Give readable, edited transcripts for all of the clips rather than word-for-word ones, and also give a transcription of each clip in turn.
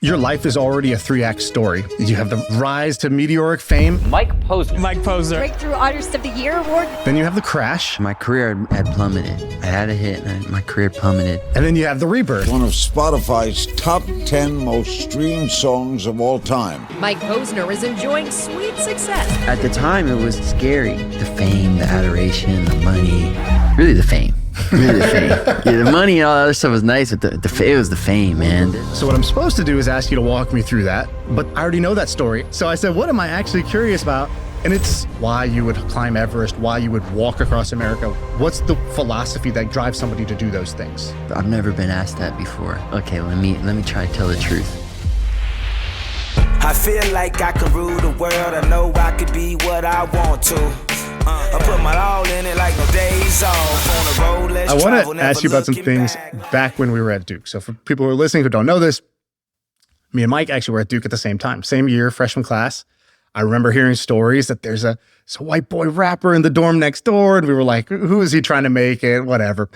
Your life is already a 3-act story. You have the rise to meteoric fame. Mike Posner. Mike Posner. Breakthrough Artist of the Year award. Then you have the crash. My career had plummeted. I had a hit and my career plummeted. And then you have the rebirth. One of Spotify's top 10 most streamed songs of all time. Mike Posner is enjoying sweet success. At the time, it was scary. The fame, the adoration, the money. Really the fame. Really the fame. Yeah, the money and all that other stuff was nice, but it was the fame, man. So what I'm supposed to do is ask you to walk me through that, but I already know that story. So I said, what am I actually curious about? And it's why you would climb Everest, why you would walk across America. What's the philosophy that drives somebody to do those things? I've never been asked that before. Okay, let me try to tell the truth. I feel like I can rule the world. I know I could be what I want to. I put my all in it like no days off. On the road, let's I want travel, to ask you about some things back when we were at Duke. So for people who are listening who don't know this, me and Mike actually were at Duke at the same time, same year, freshman class. I remember hearing stories that there's a white boy rapper in the dorm next door, and we were like, who is he trying to make it? Whatever.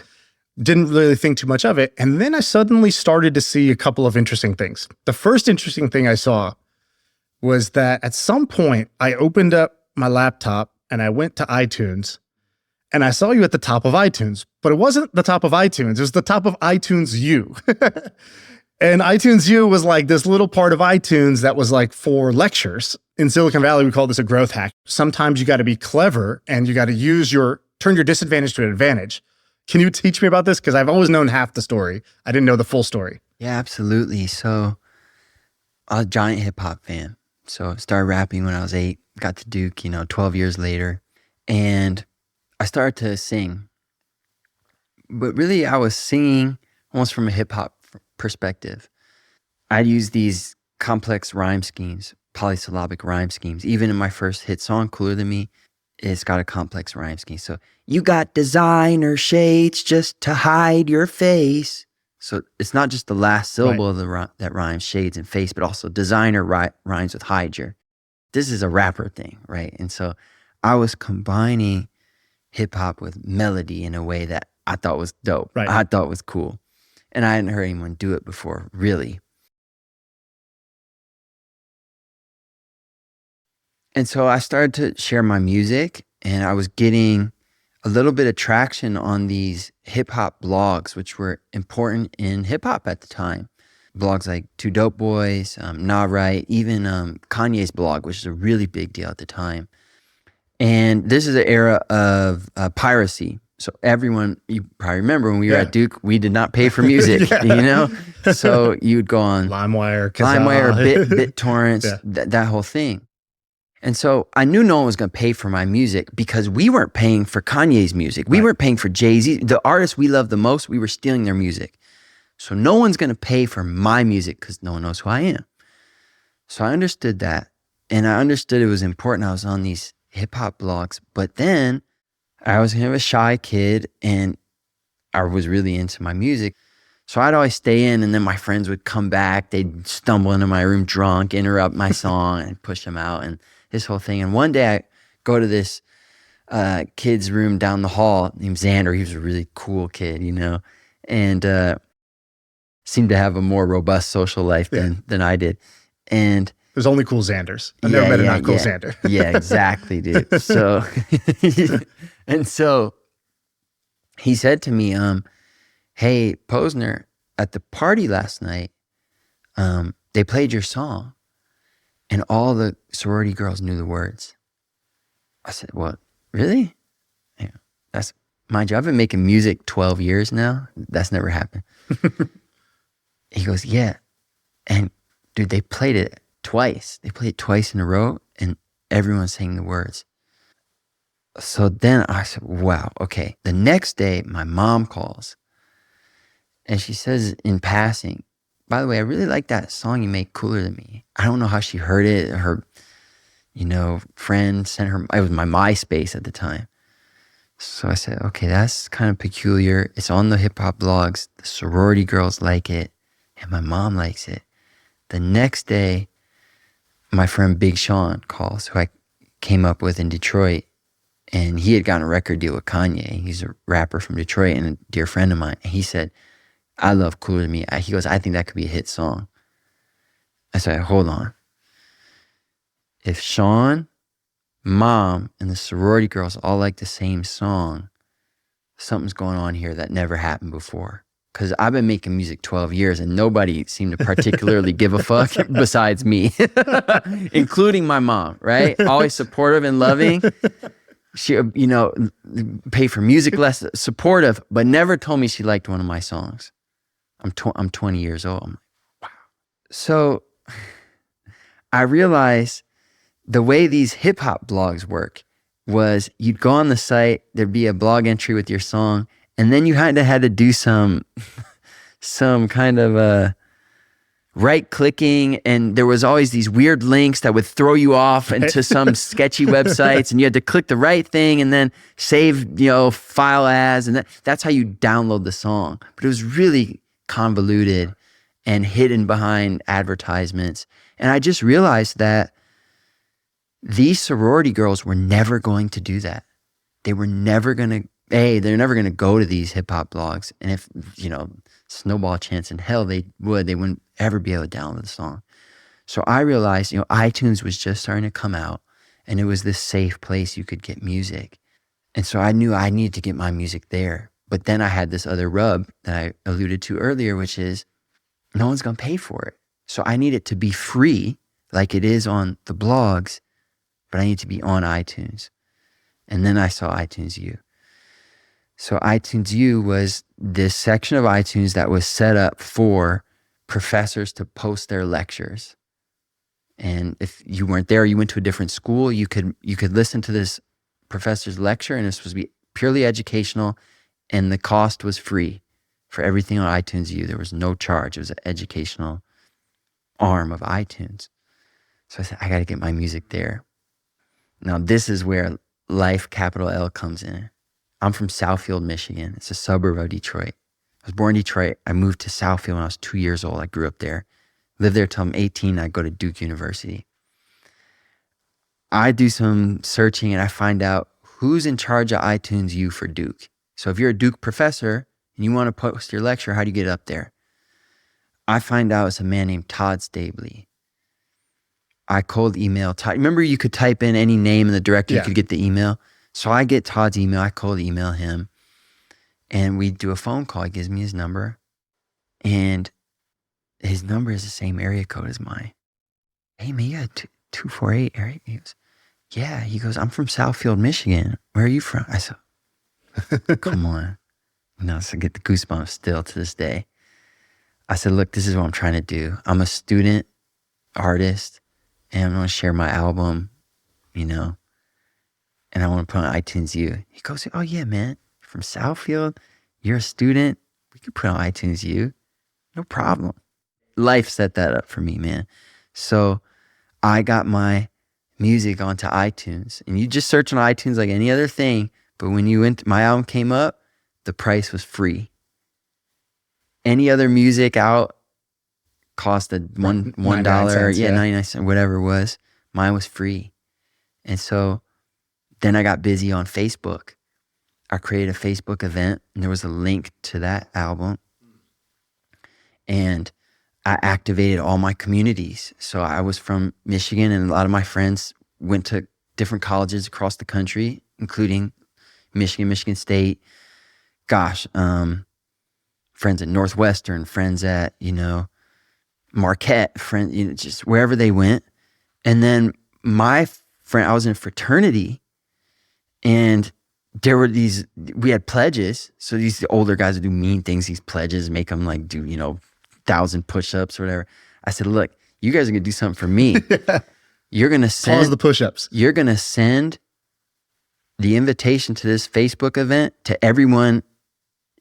Didn't really think too much of it. And then I suddenly started to see a couple of interesting things. The first interesting thing I saw was that at some point I opened up my laptop and I went to iTunes and I saw you at the top of iTunes, but it wasn't the top of iTunes. It was the top of iTunesU. And iTunesU was like this little part of iTunes that was like for lectures. In Silicon Valley, we call this a growth hack. Sometimes you got to be clever and you got to turn your disadvantage to an advantage. Can you teach me about this? Because I've always known half the story. I didn't know the full story. Yeah, absolutely. So I was a giant hip hop fan. So I started rapping when I was 8, got to Duke, 12 years later. And I started to sing. But really, I was singing almost from a hip hop perspective. I'd use these complex rhyme schemes, polysyllabic rhyme schemes. Even in my first hit song, Cooler Than Me, it's got a complex rhyme scheme. So, you got designer shades just to hide your face. So it's not just the last syllable of that rhymes, shades and face, but also designer rhymes with hide your. This is a rapper thing, right? And so I was combining hip hop with melody in a way that I thought was dope. Right. I thought was cool. And I hadn't heard anyone do it before, really. And so I started to share my music, and I was getting a little bit of traction on these hip hop blogs, which were important in hip hop at the time. Blogs like Two Dope Boys, Nah Right, even Kanye's blog, which is a really big deal at the time. And this is an era of piracy. So everyone, you probably remember when we were at Duke, we did not pay for music, So you'd go on LimeWire, BitTorrents, that whole thing. And so I knew no one was going to pay for my music because we weren't paying for Kanye's music. We weren't paying for Jay-Z. The artists we love the most, we were stealing their music. So no one's going to pay for my music because no one knows who I am. So I understood that. And I understood it was important. I was on these hip hop blogs. But then I was kind of a shy kid and I was really into my music. So I'd always stay in, and then my friends would come back. They'd stumble into my room drunk, interrupt my song, and push them out, and this whole thing. And one day I go to this kid's room down the hall named Xander. He was a really cool kid, and seemed to have a more robust social life than I did. And there's only cool Xanders. I've never met a not cool Xander. Yeah, exactly, dude. So, and so he said to me, hey, Posner, at the party last night, they played your song and all the sorority girls knew the words. I said, what, really? Yeah, that's mind you, I've been making music 12 years now. That's never happened. He goes, yeah. And dude, they played it twice. They played it twice in a row and everyone sang the words. So then I said, wow, okay. The next day, my mom calls and she says in passing, by the way, I really like that song you made, Cooler Than Me. I don't know how she heard it. Her, friend sent her, it was my MySpace at the time. So I said, okay, that's kind of peculiar. It's on the hip hop blogs. The sorority girls like it and my mom likes it. The next day, my friend Big Shaan calls, who I came up with in Detroit. And he had gotten a record deal with Kanye. He's a rapper from Detroit and a dear friend of mine. And he said, I love Cooler Than Me. He goes, I think that could be a hit song. I said, hold on. If Shaan, Mom, and the sorority girls all like the same song, something's going on here that never happened before. Because I've been making music 12 years and nobody seemed to particularly give a fuck besides me, including my mom, right? Always supportive and loving. She, you know, pay for music lessons, supportive, but never told me she liked one of my songs. I'm 20 years old. I'm like, wow. So I realized the way these hip hop blogs work was you'd go on the site, there'd be a blog entry with your song, and then you had to do some kind of right clicking, and there was always these weird links that would throw you off into some sketchy websites, and you had to click the right thing and then save, you know, file as, and that's how you download the song. But it was really convoluted and hidden behind advertisements. And I just realized that these sorority girls were never going to do that. They were never going to, they're never going to go to these hip hop blogs. And if, you know, snowball chance in hell they wouldn't ever be able to download the song. So I realized, you know, iTunes was just starting to come out and it was this safe place you could get music. And so I knew I needed to get my music there. But then I had this other rub that I alluded to earlier, which is no one's going to pay for it. So I need it to be free like it is on the blogs, but I need to be on iTunes. And then I saw iTunesU. So iTunesU was this section of iTunes that was set up for professors to post their lectures. And if you weren't there, you went to a different school, you could listen to this professor's lecture, and it was supposed to be purely educational, and the cost was free for everything on iTunesU. There was no charge. It was an educational arm of iTunes. So I said, I got to get my music there. Now, this is where life, capital L, comes in. I'm from Southfield, Michigan. It's a suburb of Detroit. I was born in Detroit. I moved to Southfield when I was 2 years old. I grew up there. Lived there till I'm 18. I go to Duke University. I do some searching and I find out who's in charge of iTunesU for Duke. So if you're a Duke professor and you want to post your lecture, how do you get up there? I find out it's a man named Todd Stabley. I cold email Todd. Remember you could type in any name in the directory, you could get the email. So I get Todd's email, I cold email him, and we do a phone call. He gives me his number, and his number is the same area code as mine. Hey man, you got 248 area? He goes, yeah. He goes, I'm from Southfield, Michigan. Where are you from? I said, come on. You know, so I get the goosebumps still to this day. I said, look, this is what I'm trying to do. I'm a student artist, and I'm going to share my album, you know, and I want to put on iTunesU. He goes, oh yeah, man, you're from Southfield, you're a student, we could put on iTunesU, no problem. Life set that up for me, man. So I got my music onto iTunes, and you just search on iTunes like any other thing, but when my album came up, the price was free. Any other music out cost $1, 99 cents, whatever it was. Mine was free. And so then I got busy on Facebook. I created a Facebook event, and there was a link to that album. And I activated all my communities. So I was from Michigan, and a lot of my friends went to different colleges across the country, including Michigan State. Gosh, friends at Northwestern, friends at, you know, Marquette, friends, you know, just wherever they went. And then my friend, I was in a fraternity, and there were we had pledges. So these older guys would do mean things, these pledges, make them like do, you know, 1,000 push-ups or whatever. I said, look, you guys are going to do something for me. You're going to send... Pause the push-ups. You're going to send the invitation to this Facebook event to everyone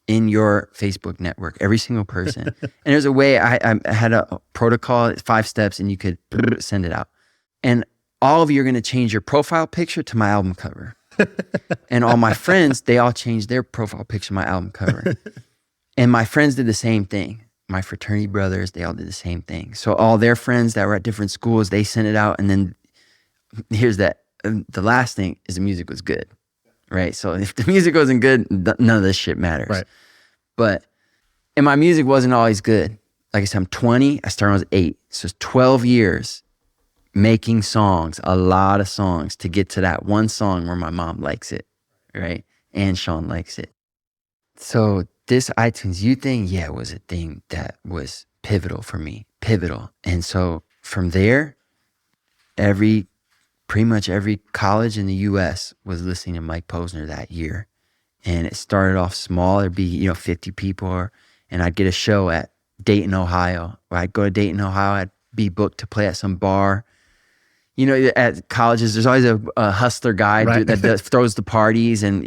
in your Facebook network, every single person. And there's a way, I had a protocol, 5 steps, and you could send it out. And all of you are going to change your profile picture to my album cover. And all my friends, they all changed their profile picture to my album cover. And my friends did the same thing. My fraternity brothers, they all did the same thing. So all their friends that were at different schools, they sent it out. And then here's the last thing is the music was good, right? So if the music wasn't good, none of this shit matters. Right. And my music wasn't always good. like I said, I'm 20. I started when I was 8. So it's 12 years making songs, a lot of songs to get to that one song where my mom likes it, right? And Shaan likes it. So this iTunesU thing, yeah, was a thing that was pivotal for me, pivotal. And so from there, pretty much every college in the US was listening to Mike Posner that year. And it started off small. There'd be, 50 people, and I'd get a show at Dayton, Ohio. Or I'd go to Dayton, Ohio. I'd be booked to play at some bar. At colleges, there's always a hustler guy Right. that throws the parties, and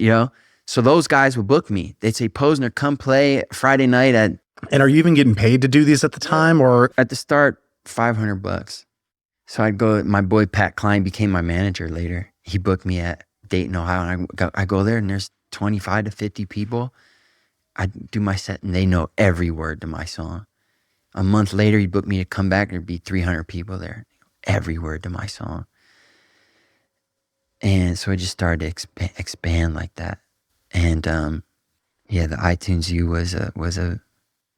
so those guys would book me. They'd say, Posner, come play Friday night And are you even getting paid to do these at the time, or? at the start, $500. So I'd go, my boy Pat Klein became my manager later. He booked me at Dayton, Ohio, and I go there, and there's 25 to 50 people. I do my set, and they know every word to my song. A month later, he booked me to come back, and there'd be 300 people there. Every word to my song. And so I just started to expand like that. And the iTunesU was a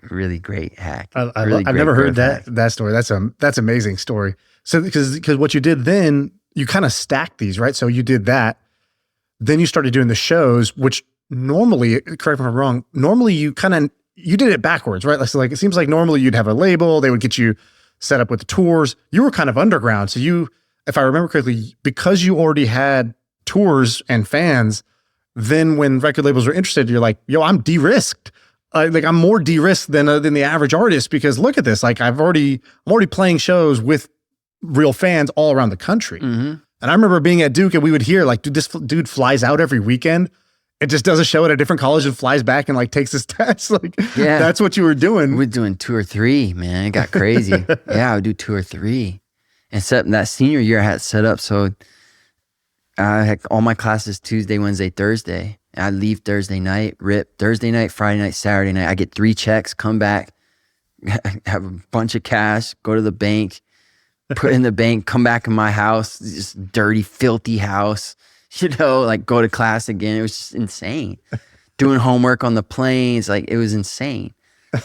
really great hack. I've never heard that story. That's amazing story. So because what you did then, you kind of stacked these, right? So you did that, then you started doing the shows, which normally, correct me if I'm wrong, normally you did it backwards, right? So like it seems like normally you'd have a label, they would get you set up with the tours. You were kind of underground. So you, if I remember correctly, because you already had tours and fans, then when record labels were interested, you're like, yo, I'm de-risked. I'm more de-risked than the average artist, because look at this. Like I'm already playing shows with real fans all around the country. Mm-hmm. And I remember being at Duke, and we would hear like, dude, this dude flies out every weekend. It just does a show at a different college and flies back and like takes his test. Like, Yeah. That's what you were doing. We're doing 2 or 3, man. It got crazy. Yeah, I would do 2 or 3. Except that senior year I had set up, so I had all my classes Tuesday, Wednesday, Thursday. I'd leave Thursday night, rip Thursday night, Friday night, Saturday night. I get 3 checks, come back, have a bunch of cash, go to the bank, put in the bank, come back in my house, just dirty, filthy house. Like go to class again. It was just insane. Doing homework on the planes, like it was insane.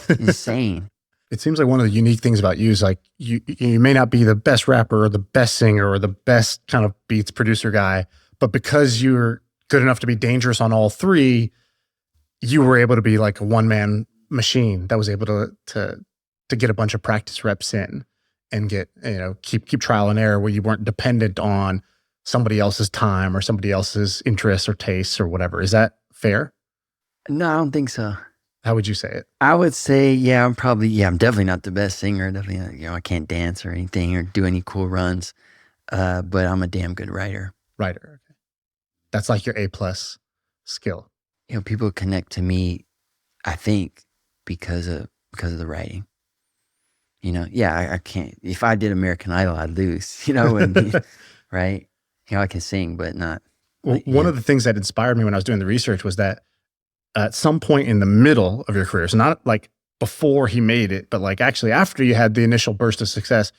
Insane. It seems like one of the unique things about you is like you may not be the best rapper or the best singer or the best kind of beats producer guy, but because you're good enough to be dangerous on all 3, you were able to be like a one-man machine that was able to get a bunch of practice reps in and get, keep trial and error where you weren't dependent on somebody else's time or somebody else's interests or tastes or whatever. Is that fair? No, I don't think so. How would you say it? I would say, I'm definitely not the best singer. Definitely not, I can't dance or anything or do any cool runs. But I'm a damn good writer. Writer. Okay. That's like your A+ skill. People connect to me, I think, because of the writing. I can't. If I did American Idol, I'd lose. Right? I can sing, but not. Well, one of the things that inspired me when I was doing the research was that at some point in the middle of your career, so not like before he made it, but like actually after you had the initial burst of success,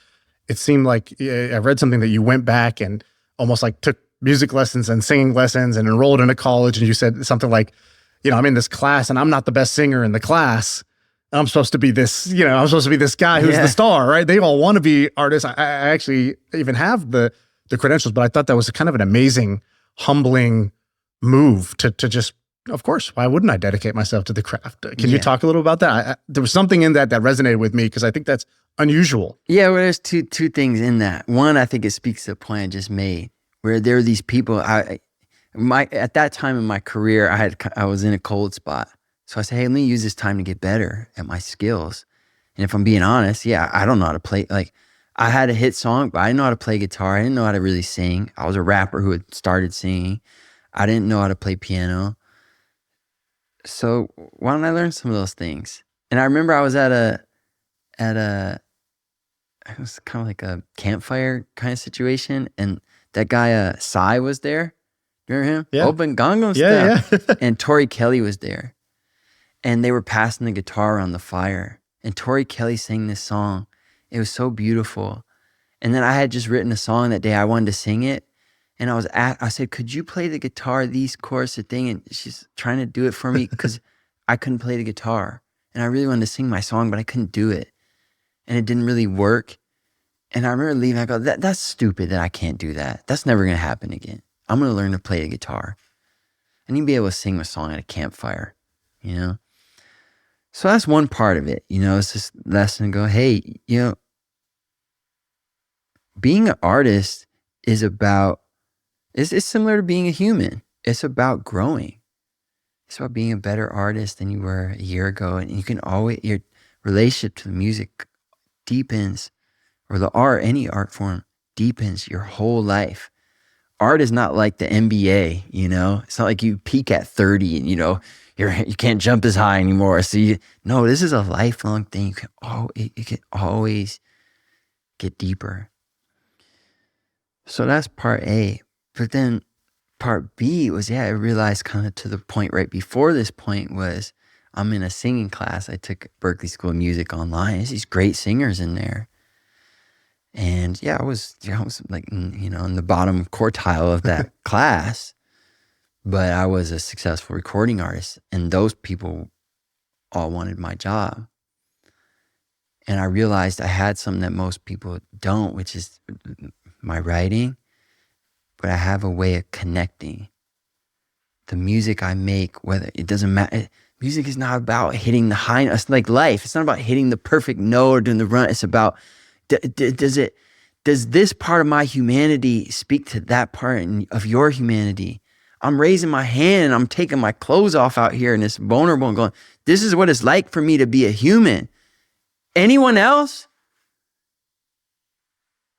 it seemed like I read something that you went back and almost like took music lessons and singing lessons and enrolled in a college. And you said something like, I'm in this class and I'm not the best singer in the class. I'm supposed to be this, I'm supposed to be this guy who's the star, right? They all want to be artists. I actually even have the credentials, but I thought that was kind of an amazing, humbling move to just, of course, why wouldn't I dedicate myself to the craft? Can you talk a little about that? There was something in that resonated with me because I think that's unusual. Yeah, well, there's two things in that. One, I think it speaks to the point I just made, where there are these people. At that time in my career, I was in a cold spot, so I said, hey, let me use this time to get better at my skills. And if I'm being honest, I don't know how to play. Like, I had a hit song, but I didn't know how to play guitar. I didn't know how to really sing. I was a rapper who had started singing. I didn't know how to play piano. So why don't I learn some of those things? And I remember I was it was kind of like a campfire kind of situation, and that guy Psy was there. Remember him? Yeah. Open Gangnam Style. Yeah. And Tori Kelly was there, and they were passing the guitar around the fire. And Tori Kelly sang this song. It was so beautiful. And then I had just written a song that day. I wanted to sing it. And I said, could you play the guitar, these chorus, the thing? And she's trying to do it for me because I couldn't play the guitar. And I really wanted to sing my song, but I couldn't do it. and it didn't really work. And I remember leaving, I go, that's stupid that I can't do that. That's never going to happen again. I'm going to learn to play the guitar. I need to be able to sing a song at a campfire, you know? So that's one part of it, you know, it's this lesson to go, hey, you know, being an artist is about, it's similar to being a human. It's about growing. It's about being a better artist than you were a year ago. And you can always, your relationship to the music deepens, or the art, any art form deepens your whole life. Art is not like the NBA, you know? It's not like you peak at 30 and, you know, you can't jump as high anymore. So no, this is a lifelong thing. You can always get deeper. So that's part A. But then part B was, I realized kind of to the point right before this point was, I'm in a singing class. I took Berklee School of Music online. There's these great singers in there. And I was like, you know, in the bottom quartile of that class, but I was a successful recording artist, and those people all wanted my job. And I realized I had something that most people don't, which is my writing, but I have a way of connecting. The music I make, whether it doesn't matter, music is not about hitting the high, it's like life. It's not about hitting the perfect note or doing the run. It's about, does this part of my humanity speak to that part of your humanity? I'm raising my hand and I'm taking my clothes off out here and it's vulnerable and going, this is what it's like for me to be a human. Anyone else?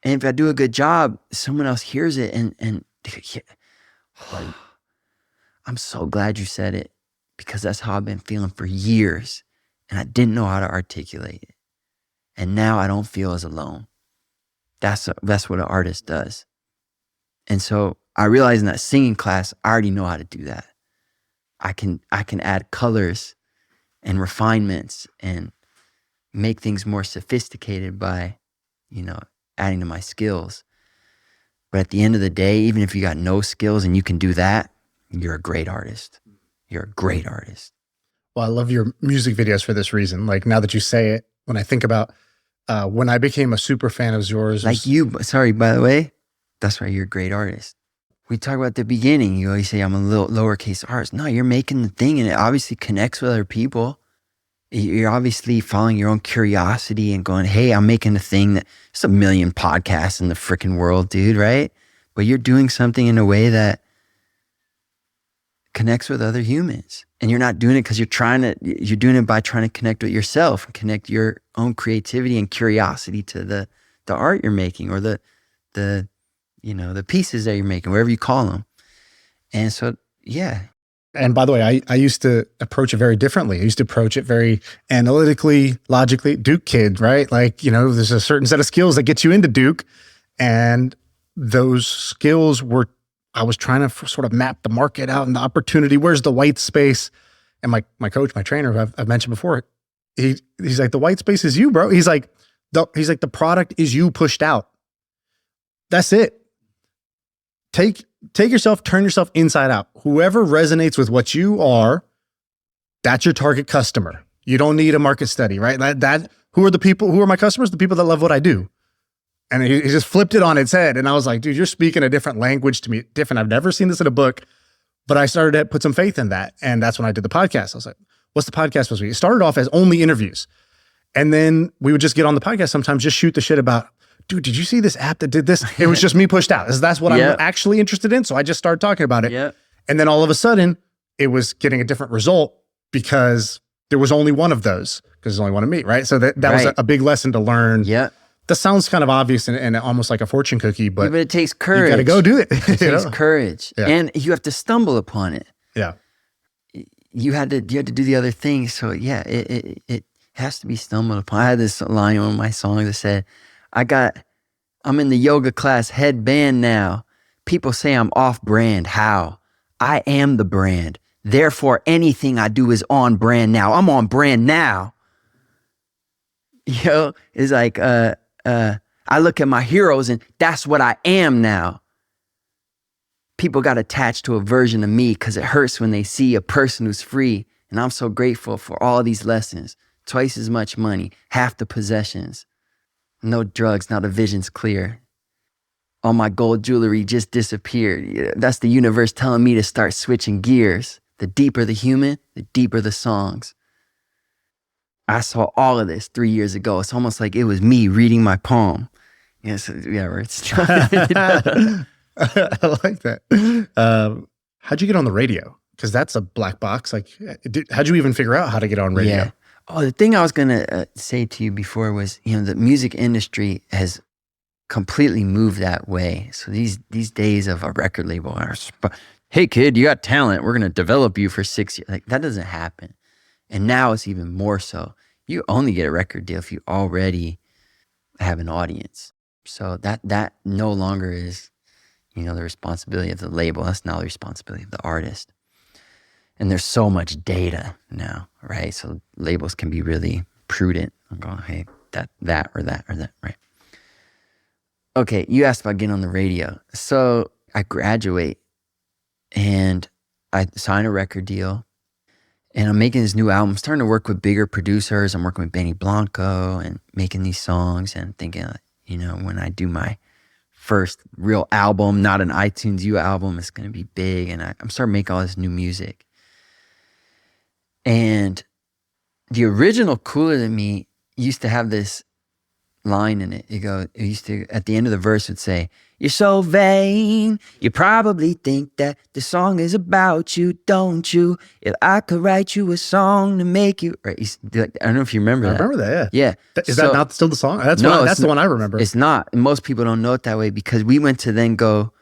And if I do a good job, someone else hears it and I'm so glad you said it, because that's how I've been feeling for years and I didn't know how to articulate it. And now I don't feel as alone. That's what an artist does. And so I realized in that singing class, I already know how to do that. I can add colors and refinements and make things more sophisticated by, you know, adding to my skills. But at the end of the day, even if you got no skills and you can do that, you're a great artist. You're a great artist. Well, I love your music videos for this reason. Like, now that you say it, when I think about when I became a super fan of yours. Like sorry, by the way, that's why you're a great artist. We talk about the beginning. You always say, I'm a little lowercase artist. No, you're making the thing and it obviously connects with other people. You're obviously following your own curiosity and going, hey, I'm making a thing that, there's a million podcasts in the freaking world, dude, right? But you're doing something in a way that connects with other humans. And you're not doing it because you're doing it by trying to connect with yourself and connect your own creativity and curiosity to the art you're making, or the you know, the pieces that you're making, whatever you call them. And so, yeah. And by the way, I used to approach it very differently. I used to approach it very analytically, logically. Duke kid, right? Like, you know, there's a certain set of skills that get you into Duke. And those skills were, I was trying to sort of map the market out and the opportunity. Where's the white space? And my coach, my trainer, who I've mentioned before, he's like, the white space is you, bro. He's like, the product is you pushed out. That's it. Take yourself, turn yourself inside out. Whoever resonates with what you are, that's your target customer. You don't need a market study, right? Who are my customers? The people that love what I do. And he just flipped it on its head. And I was like, dude, you're speaking a different language to me. Different. I've never seen this in a book, but I started to put some faith in that. And that's when I did the podcast. I was like, what's the podcast supposed to be? It started off as only interviews. And then we would just get on the podcast sometimes, just shoot the shit about, dude, did you see this app that did this? It was just me pushed out. That's what I'm actually interested in. So I just started talking about it. Yep. And then all of a sudden, it was getting a different result because there was only one of those, because there's only one of me, right? So that was a big lesson to learn. Yeah. That sounds kind of obvious and almost like a fortune cookie, but it takes courage. You got to go do it. It takes courage. Yeah. And you have to stumble upon it. Yeah. You had to do the other thing. So yeah, it has to be stumbled upon. I had this line on my song that said, I'm in the yoga class headband now. People say I'm off brand. How? I am the brand. Therefore, anything I do is on brand now. I'm on brand now. Yo, it's like, I look at my heroes and that's what I am now. People got attached to a version of me because it hurts when they see a person who's free. And I'm so grateful for all these lessons. Twice as much money, half the possessions. no drugs, now the vision's clear. All my gold jewelry just disappeared. That's the universe telling me to start switching gears. The deeper the human, the deeper the songs. I saw all of this 3 years ago. It's almost like it was me reading my poem. Yes, yeah, it's I like that. How'd you get on the radio? Because that's a black box. Like, how'd you even figure out how to get on radio? Yeah. Oh, the thing I was going to say to you before was, the music industry has completely moved that way. So these days of a record label are, hey kid, you got talent. We're going to develop you for 6 years. Like, that doesn't happen. And now it's even more so. You only get a record deal if you already have an audience. So that no longer is, the responsibility of the label. That's now the responsibility of the artist. And there's so much data now, right? So labels can be really prudent. I'm going, hey, that or that, right? Okay, you asked about getting on the radio. So I graduate and I sign a record deal and I'm making this new album. I'm starting to work with bigger producers. I'm working with Benny Blanco and making these songs and thinking, when I do my first real album, not an iTunesU album, it's going to be big. And I'm starting to make all this new music. And the original Cooler Than Me used to have this line in it. It used to, at the end of the verse, would say, "You're so vain, you probably think that the song is about you, don't you? If I could write you a song to make you..." Right? I don't know if you remember that. I remember that, yeah. Is that not still the song? That's the one I remember. It's not. And most people don't know it that way because we went to then go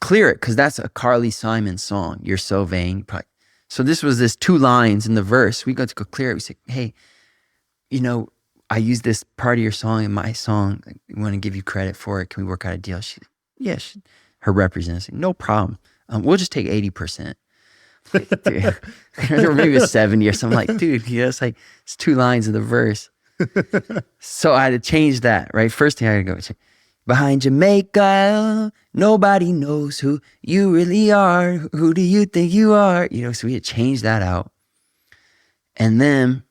clear it because that's a Carly Simon song. You're so vain. So this was this 2 lines in the verse. We got to go clear it. We said, hey, I use this part of your song in my song. I want to give you credit for it. Can we work out a deal? Her representative said, no problem. We'll just take 80%. Or maybe a 70 or something. Like, dude, it's 2 lines of the verse. So I had to change that, right? First thing I had to go, behind Jamaica, nobody knows who you really are. Who do you think you are? So we had changed that out. And then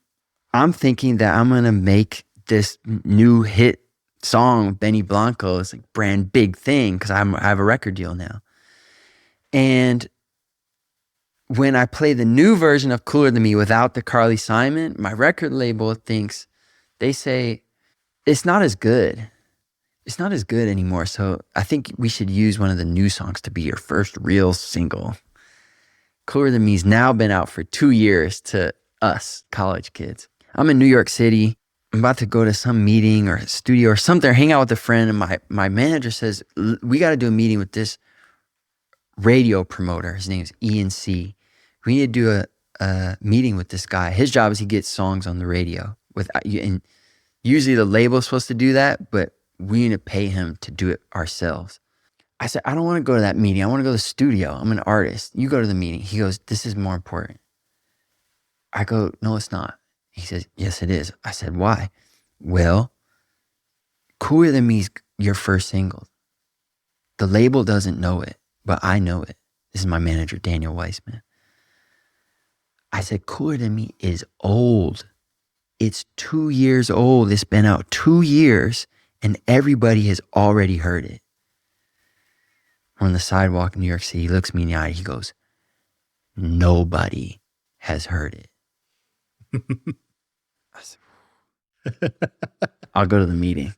I'm thinking that I'm going to make this new hit song with Benny Blanco. It's like brand big thing because I have a record deal now. And when I play the new version of Cooler Than Me without the Carly Simon, my record label they say, it's not as good. It's not as good anymore. So I think we should use one of the new songs to be your first real single. Cooler Than Me's now been out for 2 years to us college kids. I'm in New York City. I'm about to go to some meeting or studio or something, hang out with a friend. And my manager says, we got to do a meeting with this radio promoter. His name is E&C. We need to do a meeting with this guy. His job is he gets songs on the radio. And usually the label's supposed to do that, but we need to pay him to do it ourselves. I said, I don't want to go to that meeting. I want to go to the studio. I'm an artist. You go to the meeting. He goes, this is more important. I go, no, it's not. He says, yes, it is. I said, why? Well, Cooler Than Me's your first single. The label doesn't know it, but I know it. This is my manager, Daniel Weissman. I said, Cooler Than Me is old. It's 2 years old. It's been out 2 years and everybody has already heard it. We're on the sidewalk in New York City. He looks me in the eye. He goes, nobody has heard it. I said, I'll go to the meeting.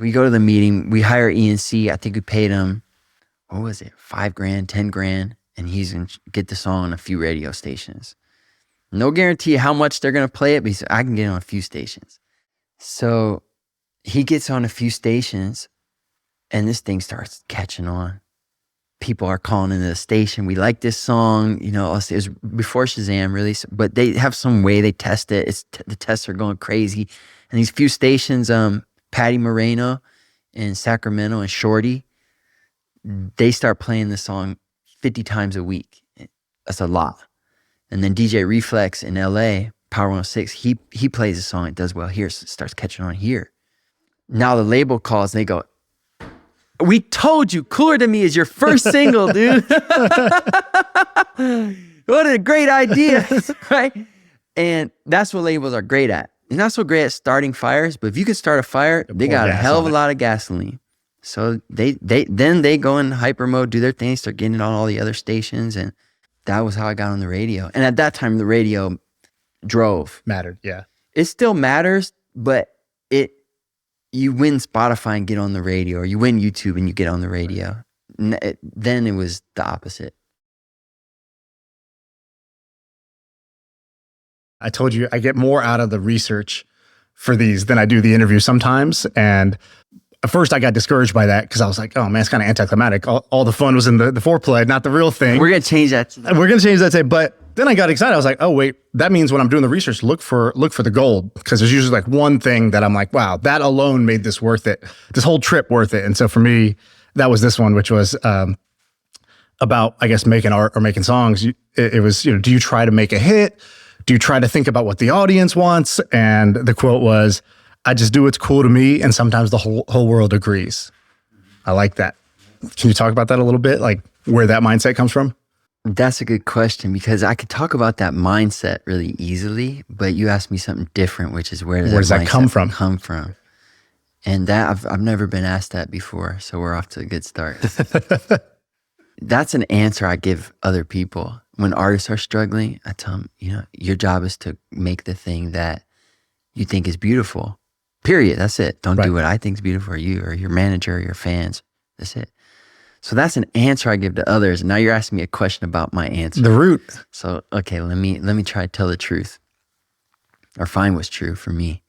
We go to the meeting. We hire E&C. I think we paid him, what was it, $5,000, $10,000, and he's going to get the song on a few radio stations. No guarantee how much they're going to play it, but he said, I can get it on a few stations. So he gets on a few stations, and this thing starts catching on. People are calling into the station. We like this song. It was before Shazam, really. But they have some way they test it. The tests are going crazy. And these few stations, Patty Moreno in Sacramento and Shorty, they start playing the song 50 times a week. That's a lot. And then DJ Reflex in LA, Power 106, he plays the song. It does well here. So it starts catching on here. Now the label calls and they go, we told you Cooler Than Me is your first single, dude. What a great idea, right? And that's what labels are great at. He's not so great at starting fires, but if you can start a fire, they got a hell of a lot of gasoline. So they go in hyper mode, do their thing, start getting it on all the other stations, and that was how I got on the radio. And at that time, the radio mattered. Yeah, it still matters, but you win Spotify and get on the radio, or you win YouTube and you get on the radio. Then it was the opposite. I told you I get more out of the research for these than I do the interview sometimes. And at first I got discouraged by that because I was like, oh man, it's kind of anticlimactic. All the fun was in the foreplay, not the real thing. We're going to change that. We're going to change that today. But then I got excited. I was like, oh wait, that means when I'm doing the research, look for the gold, because there's usually like one thing that I'm like, wow, that alone made this worth it. This whole trip worth it. And so for me, that was this one, which was about, I guess, making art or making songs. It was, do you try to make a hit? Do you try to think about what the audience wants? And the quote was, I just do what's cool to me, and sometimes the whole world agrees. I like that. Can you talk about that a little bit, like where that mindset comes from? That's a good question, because I could talk about that mindset really easily, but you asked me something different, which is where does that come from? And that I've never been asked that before, so we're off to a good start. That's an answer I give other people. When artists are struggling, I tell them, your job is to make the thing that you think is beautiful. Period. That's it. Don't do what I think is beautiful, or you, or your manager, or your fans. That's it. So that's an answer I give to others. And now you're asking me a question about my answer. The root. So, okay, let me try to tell the truth, or find what's true for me.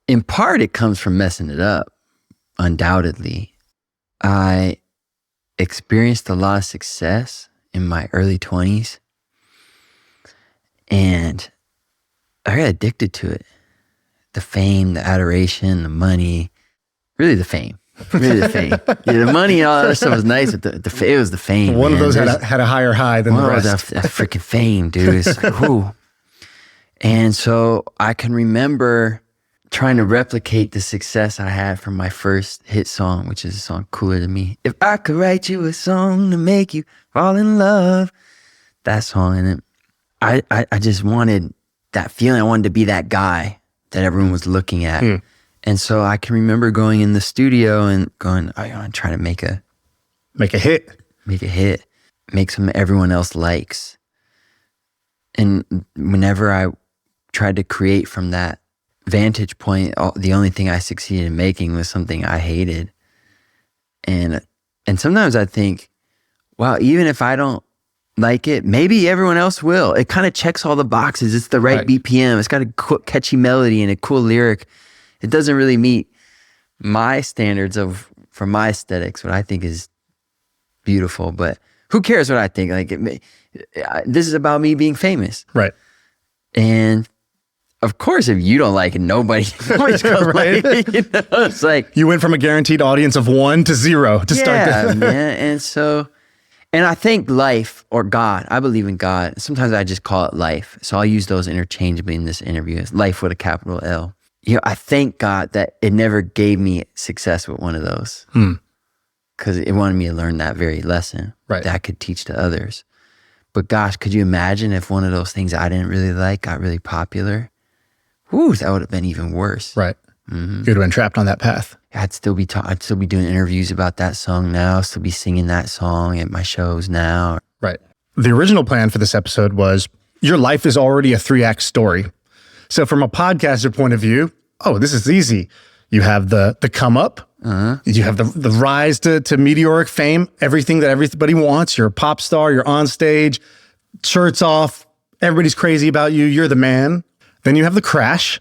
In part, it comes from messing it up, undoubtedly. I experienced a lot of success in my early 20s, and I got addicted to it. The fame, the adoration, the money, really the fame. Really the fame. Yeah, the money and all that other stuff was nice, but it was the fame. One of those had a higher high than the rest. That freaking fame, dude. It's like, whoo. And so I can remember trying to replicate the success I had from my first hit song, which is a song, Cooler Than Me. If I could write you a song to make you fall in love, that song. And I just wanted that feeling. I wanted to be that guy that everyone was looking at. And so I can remember going in the studio and going, I want to try to make a hit, make something everyone else likes. And whenever I tried to create from that vantage point, the only thing I succeeded in making was something I hated. And sometimes I think, wow, even if I don't like it, maybe everyone else will. It kind of checks all the boxes. It's the right BPM. It's got a catchy melody and a cool lyric. It doesn't really meet my standards for my aesthetics, what I think is beautiful, but who cares what I think? Like, this is about me being famous. Right. And of course, if you don't like it, nobody's gonna like it. It's like, you went from a guaranteed audience of 1 to 0 to start. Yeah, man. And I think life, or God, I believe in God. Sometimes I just call it life. So I'll use those interchangeably in this interview. It's life with a capital L. I thank God that it never gave me success with one of those, because it wanted me to learn that very lesson that I could teach to others. But gosh, could you imagine if one of those things I didn't really like got really popular? Whew, that would have been even worse. Right. Mm-hmm. You'd have been trapped on that path. I'd still be doing interviews about that song now, still be singing that song at my shows now. Right. The original plan for this episode was, your life is already a 3-act story. So from a podcaster point of view, this is easy. You have the come up, you have the rise to meteoric fame, everything that everybody wants. You're a pop star, you're on stage, shirts off, everybody's crazy about you, you're the man. Then you have the crash,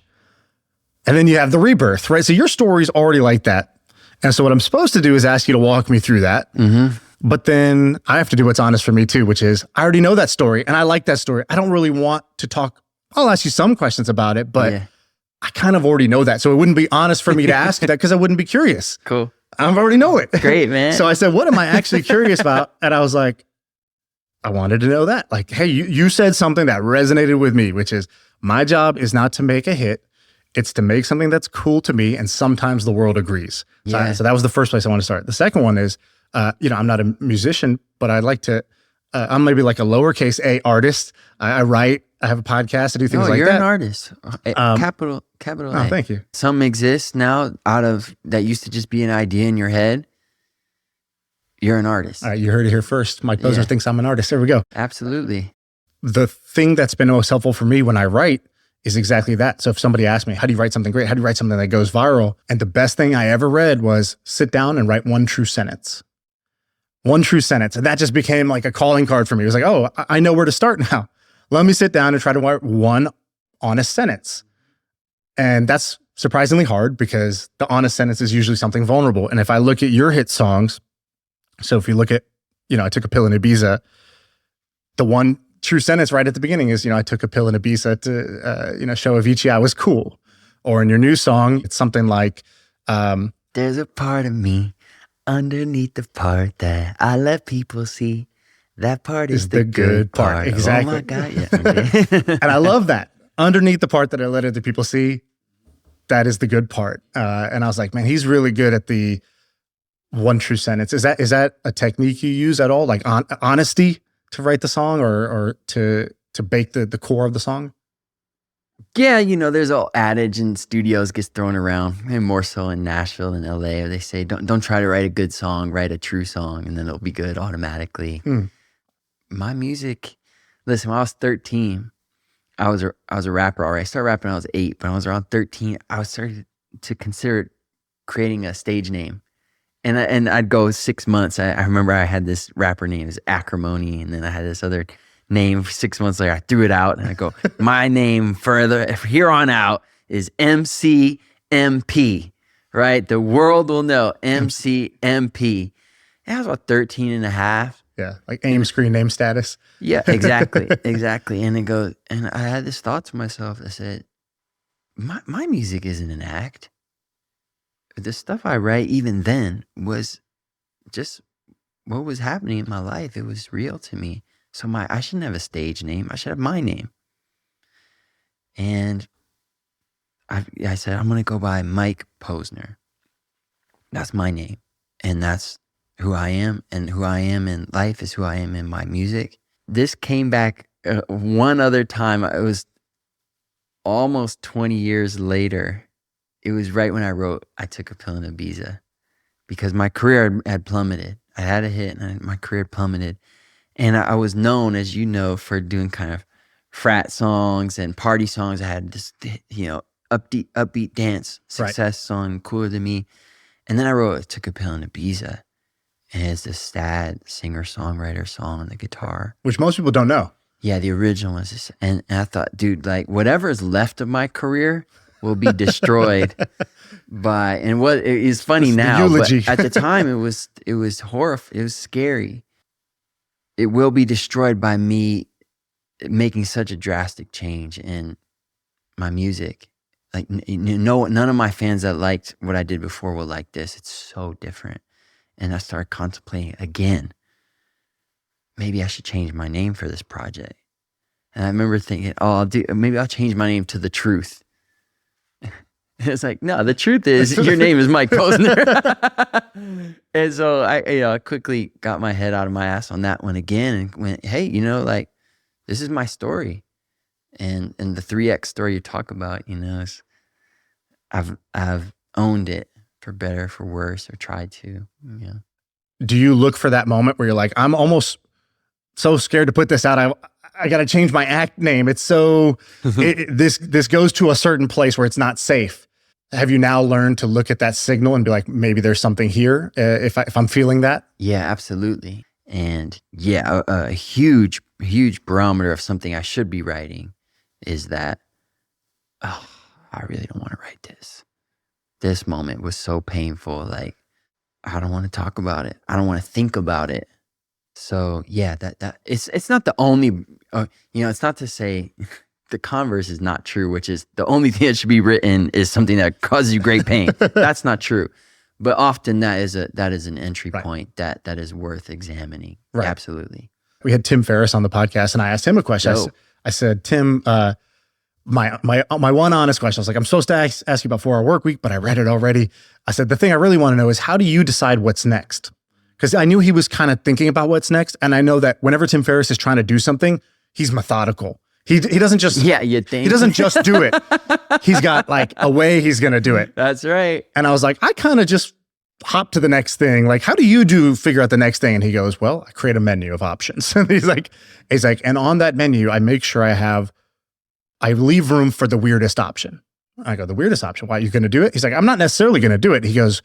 and then you have the rebirth, right? So your story's already like that. And so what I'm supposed to do is ask you to walk me through that. But then I have to do what's honest for me too, which is, I already know that story and I like that story. I don't really want to talk. I'll ask you some questions about it, but I kind of already know that. So it wouldn't be honest for me to ask you that, because I wouldn't be curious. Cool. I already know it. Great, man. So I said, what am I actually curious about? And I was like, I wanted to know that. Like, hey, you said something that resonated with me, which is, my job is not to make a hit. It's to make something that's cool to me, and sometimes the world agrees. So that was the first place I want to start. The second one is, I'm not a musician, but I'd like to, I'm maybe like a lowercase a artist. I write, I have a podcast. I do things No, like you're that. an artist. Capital Oh, A. thank you. Some exist now out of that used to just be an idea in your head. You're an artist. All right, you heard it here first. Mike Posner Yeah. thinks I'm an artist. There we go. Absolutely. The thing that's been most helpful for me when I write is exactly that. So if somebody asks me, how do you write something great? How do you write something that goes viral? And the best thing I ever read was sit down and write one true sentence. One true sentence. And that just became like a calling card for me. It was like, oh, I know where to start now. Let me sit down and try to write one honest sentence. And that's surprisingly hard because the honest sentence is usually something vulnerable. And if I look at your hit songs, so if you look at, I took a pill in Ibiza, the one true sentence right at the beginning is, I took a pill in Ibiza to, show Avicii I was cool. Or in your new song, it's something like, there's a part of me underneath the part that I let people see. That part is the good part. Exactly. Oh my God. Yeah. And I love that. Underneath the part that I let other people see, that is the good part. And I was like, man, he's really good at the one true sentence. Is that a technique you use at all? Like honesty to write the song or to bake the core of the song? Yeah, there's an adage in studios gets thrown around, and more so in Nashville and LA, where they say, don't try to write a good song, write a true song, and then it'll be good automatically. My music, listen, when I was 13, I was a rapper already. I started rapping when I was 8, but when I was around 13, I was starting to consider creating a stage name. And I'd go 6 months. I remember I had this rapper name, it was Acrimony, and then I had this other name. 6 months later, I threw it out, and I go, my name from here on out is MCMP, right? The world will know, MCMP. And I was about 13 and a half. Yeah, like AIM screen name status. Yeah, exactly, exactly. And I had this thought to myself. I said, my music isn't an act. The stuff I write even then was just what was happening in my life. It was real to me. So I shouldn't have a stage name. I should have my name. And I said, I'm going to go by Mike Posner. That's my name. And that's who I am. And who I am in life is who I am in my music. This came back one other time. It was almost 20 years later. It was right when I wrote I Took a Pill in Ibiza, because my career had plummeted. I had a hit and my career plummeted. And I was known, as you know, for doing kind of frat songs and party songs. I had this, upbeat dance success song, Cooler Than Me. And then I wrote I Took a Pill in Ibiza. And it's this sad singer-songwriter song on the guitar. Which most people don't know. Yeah, the original was this. And I thought, dude, like whatever is left of my career will be destroyed by, and what is funny now, but at the time it was horrifying. It was scary. It will be destroyed by me making such a drastic change in my music. Like, none of my fans that liked what I did before will like this. It's so different. And I started contemplating again, maybe I should change my name for this project. And I remember thinking, maybe I'll change my name to The Truth. It's like, no, the truth is your name is Mike Posner. And so I quickly got my head out of my ass on that one again and went, hey, this is my story. And the 3X story you talk about, is I've owned it for better, for worse, or tried to. Yeah. Do you look for that moment where you're like, I'm almost so scared to put this out. I got to change my act name. It's so, this goes to a certain place where it's not safe. Have you now learned to look at that signal and be like, maybe there's something here if I'm feeling that? Yeah, absolutely. And yeah, a huge barometer of something I should be writing is that, I really don't want to write this. This moment was so painful. Like, I don't want to talk about it. I don't want to think about it. So yeah, that it's not the only, it's not to say the converse is not true, which is the only thing that should be written is something that causes you great pain. That's not true. But often that is an entry point that is worth examining. Right. Absolutely. We had Tim Ferriss on the podcast and I asked him a question. I said, Tim, my one honest question, I was like, I'm supposed to ask you about 4-Hour Workweek, but I read it already. I said, the thing I really want to know is how do you decide what's next? Because I knew he was kind of thinking about what's next. And I know that whenever Tim Ferriss is trying to do something, he's methodical. He doesn't just you think he doesn't just do it. He's got like a way he's gonna do it. That's right. And I was like, I kind of just hop to the next thing. Like, how do you figure out the next thing? And he goes, well, I create a menu of options. And he's like, and on that menu, I make sure I leave room for the weirdest option. I go, the weirdest option? Why are you going to do it? He's like, I'm not necessarily going to do it. He goes,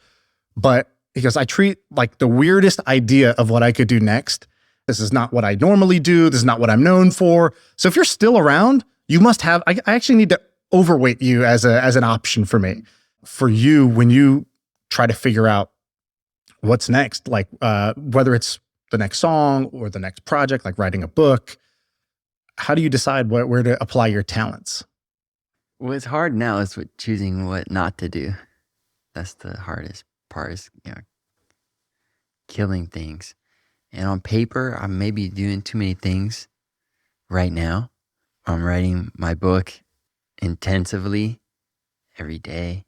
I treat like the weirdest idea of what I could do next. This is not what I normally do. This is not what I'm known for. So if you're still around, you must have, I actually need to overweight you as an option for me. For you, when you try to figure out what's next, like whether it's the next song or the next project, like writing a book, how do you decide where to apply your talents? What's hard now is choosing what not to do. That's the hardest part, is killing things. And on paper, I'm maybe doing too many things right now. I'm writing my book intensively every day.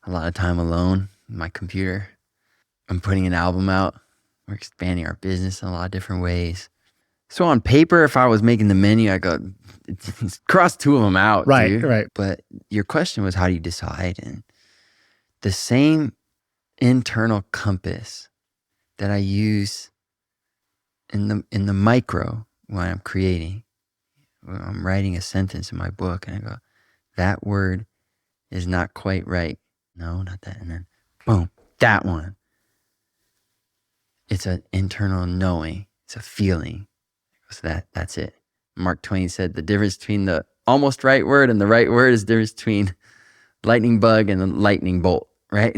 A lot of time alone in my computer. I'm putting an album out. We're expanding our business in a lot of different ways. So on paper, if I was making the menu, I go, cross two of them out, right, dude. Right. But your question was, how do you decide? And the same internal compass that I use in the micro when I'm creating, when I'm writing a sentence in my book, and I go, that word is not quite right. No, not that. And then, boom, that one. It's an internal knowing. It's a feeling. So that's it. Mark Twain said the difference between the almost right word and the right word is the difference between lightning bug and the lightning bolt, right?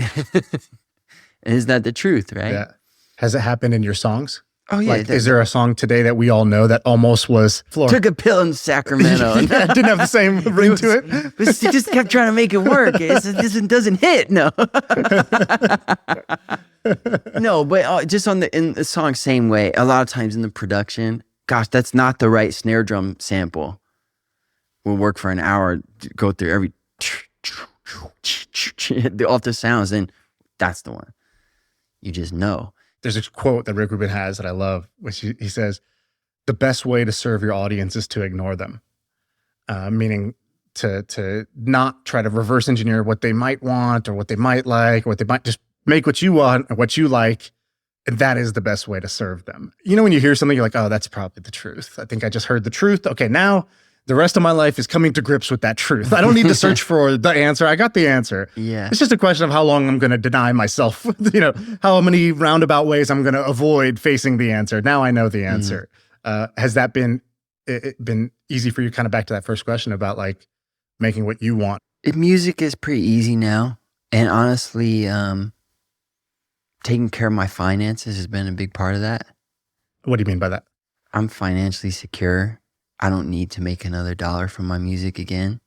Is that the truth, right? Yeah. Has it happened in your songs? Oh, yeah. Like, is there a song today that we all know that almost was Florida? Took a pill in Sacramento. Yeah, it didn't have the same ring to it. But he just kept trying to make it work. This doesn't hit. No. No, but just in the song, same way. A lot of times in the production, gosh, that's not the right snare drum sample. We'll work for an hour, go through every off the sounds, and that's the one. You just know. There's a quote that Rick Rubin has that I love, which he says, the best way to serve your audience is to ignore them. Meaning to not try to reverse engineer what they might want or what they might like, or what they might just make what you want or what you like. And that is the best way to serve them. You know, when you hear something, you're like, oh, that's probably the truth. I think I just heard the truth. Okay, now the rest of my life is coming to grips with that truth. I don't need to search for the answer. I got the answer. Yeah. It's just a question of how long I'm going to deny myself, how many roundabout ways I'm going to avoid facing the answer. Now I know the answer. Has that been easy for you, kind of back to that first question about like making what you want? Music is pretty easy now. And honestly, taking care of my finances has been a big part of that. What do you mean by that? I'm financially secure. I don't need to make another dollar from my music again.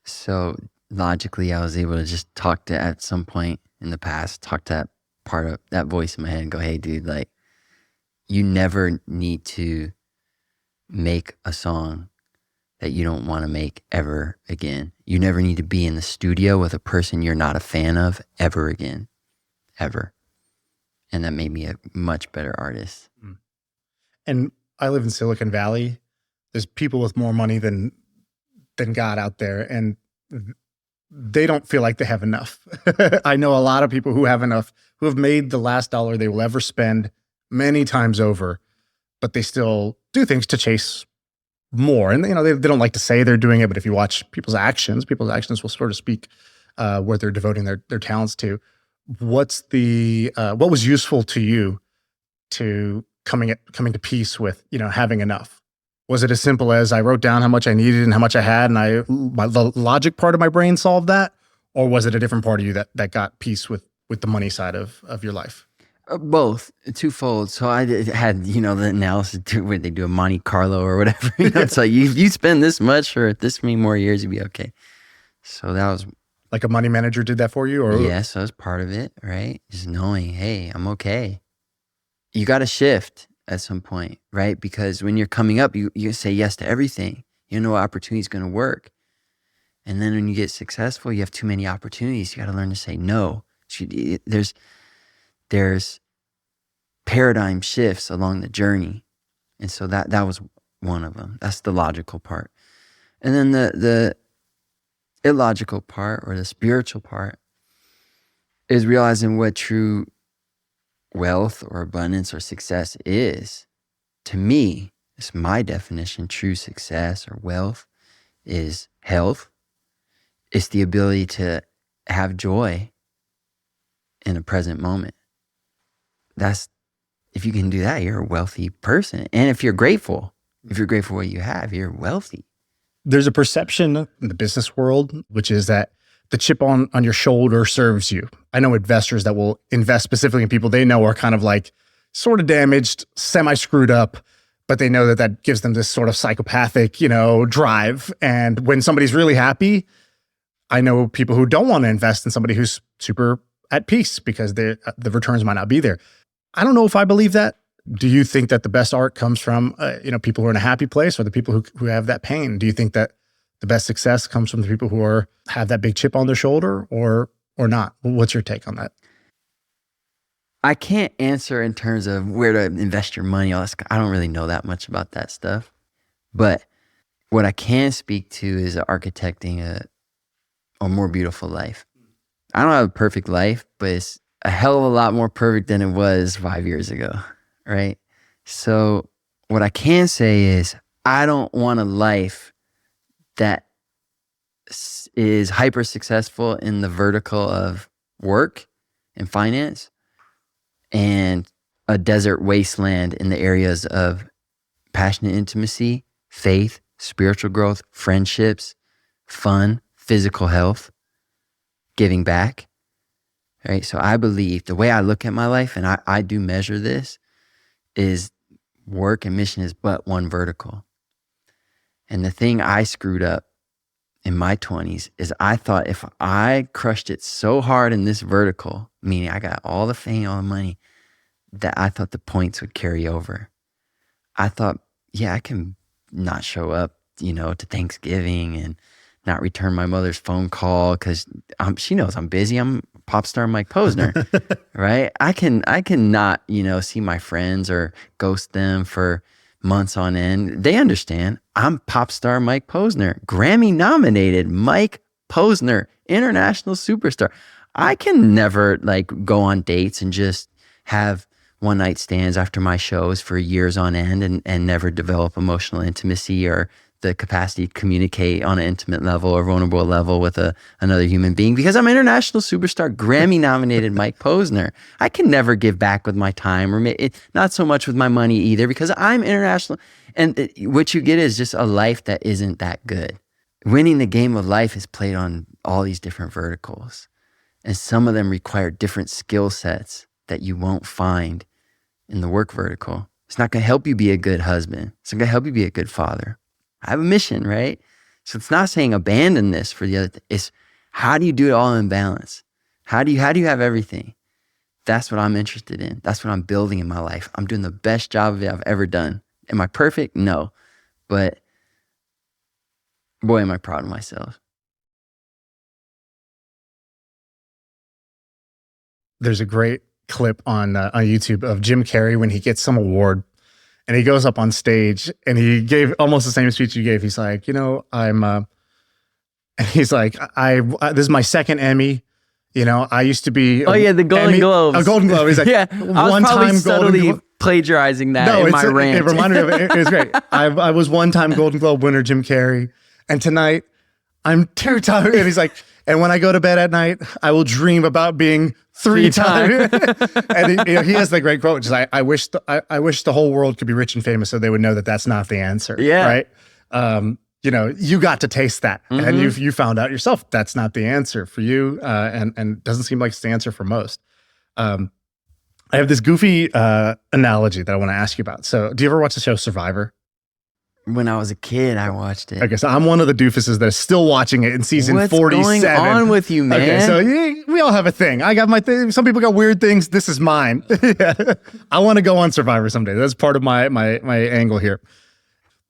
So logically, I was able to just at some point in the past, talk to that part of that voice in my head and go, hey, dude, like, you never need to make a song that you don't want to make ever again. You never need to be in the studio with a person you're not a fan of ever again. Ever. And that made me a much better artist. And I live in Silicon Valley. There's people with more money than God out there, and they don't feel like they have enough. I know a lot of people who have enough, who have made the last dollar they will ever spend many times over, but they still do things to chase more. And they don't like to say they're doing it, but if you watch people's actions will sort of speak where they're devoting their talents to. What was useful to you to coming to peace with having enough? Was it as simple as I wrote down how much I needed and how much I had, and the logic part of my brain solved that? Or was it a different part of you that got peace with the money side of your life? Both, twofold. So I had, the analysis where they do a Monte Carlo or whatever. It's like, you spend this much or this many more years, you'd be okay. So that was... Like a money manager did that for you? Or yes, that was part of it, right? Just knowing, hey, I'm okay. You got to shift at some point, right? Because when you're coming up, you say yes to everything. You know what opportunity is going to work. And then when you get successful, you have too many opportunities. You got to learn to say no. There's paradigm shifts along the journey. And so that was one of them. That's the logical part. And then the illogical part, or the spiritual part, is realizing what true wealth or abundance or success is. To me, it's my definition. True success or wealth is health. It's the ability to have joy in a present moment. If you can do that, you're a wealthy person. And if you're grateful for what you have, you're wealthy. There's a perception in the business world, which is that the chip on your shoulder serves you. I know investors that will invest specifically in people they know are kind of like sort of damaged, semi-screwed up, but they know that gives them this sort of psychopathic, drive. And when somebody's really happy, I know people who don't want to invest in somebody who's super at peace because the returns might not be there. I don't know if I believe that. Do you think that the best art comes from, people who are in a happy place, or the people who have that pain? Do you think that the best success comes from the people who have that big chip on their shoulder, or not? What's your take on that? I can't answer in terms of where to invest your money. I don't really know that much about that stuff. But what I can speak to is architecting a more beautiful life. I don't have a perfect life, but it's a hell of a lot more perfect than it was 5 years ago, right? So what I can say is I don't want a life that is hyper successful in the vertical of work and finance, and a desert wasteland in the areas of passionate intimacy, faith, spiritual growth, friendships, fun, physical health, giving back. Right? So I believe the way I look at my life, and I do measure this, is work and mission is but one vertical. And the thing I screwed up in my 20s is I thought if I crushed it so hard in this vertical, meaning I got all the fame, all the money, that I thought the points would carry over. I thought, I can not show up, to Thanksgiving and not return my mother's phone call because she knows I'm busy. I'm pop star Mike Posner, right? I can not, see my friends or ghost them for months on end. They understand I'm pop star Mike Posner, Grammy nominated Mike Posner, international superstar. I can never go on dates and just have one night stands after my shows for years on end and never develop emotional intimacy or the capacity to communicate on an intimate level or vulnerable level with another human being because I'm international superstar, Grammy nominated Mike Posner. I can never give back with my time or not so much with my money either because I'm international. And what you get is just a life that isn't that good. Winning the game of life is played on all these different verticals. And some of them require different skill sets that you won't find in the work vertical. It's not going to help you be a good husband. It's not going to help you be a good father. I have a mission, right? So it's not saying abandon this for the other. It's how do you do it all in balance? How do you have everything? That's what I'm interested in. That's what I'm building in my life. I'm doing the best job of it I've ever done. Am I perfect? No. But boy, am I proud of myself. There's a great clip on YouTube of Jim Carrey when he gets some award. And he goes up on stage and he gave almost the same speech you gave. He's like, and he's like, this is my second Emmy. I used to be. The Golden Globes. A Golden Globe. He's like, I was probably subtly plagiarizing that in my rant. It reminded me of it. It was great. I was one-time Golden Globe winner, Jim Carrey. And tonight, I'm 2 times. And he's like, and when I go to bed at night, I will dream about being 3 times. And he has the great quote, which is, I wish the whole world could be rich and famous so they would know that that's not the answer. Yeah. Right? You got to taste that. Mm-hmm. And you found out yourself that's not the answer for you. And doesn't seem like it's the answer for most. I have this goofy analogy that I want to ask you about. So do you ever watch the show Survivor? When I was a kid, I watched it. Okay, so I'm one of the doofuses that is still watching it in season 47. What's going on with you, man? Okay, so we all have a thing. I got my thing. Some people got weird things. This is mine. I want to go on Survivor someday. That's part of my angle here.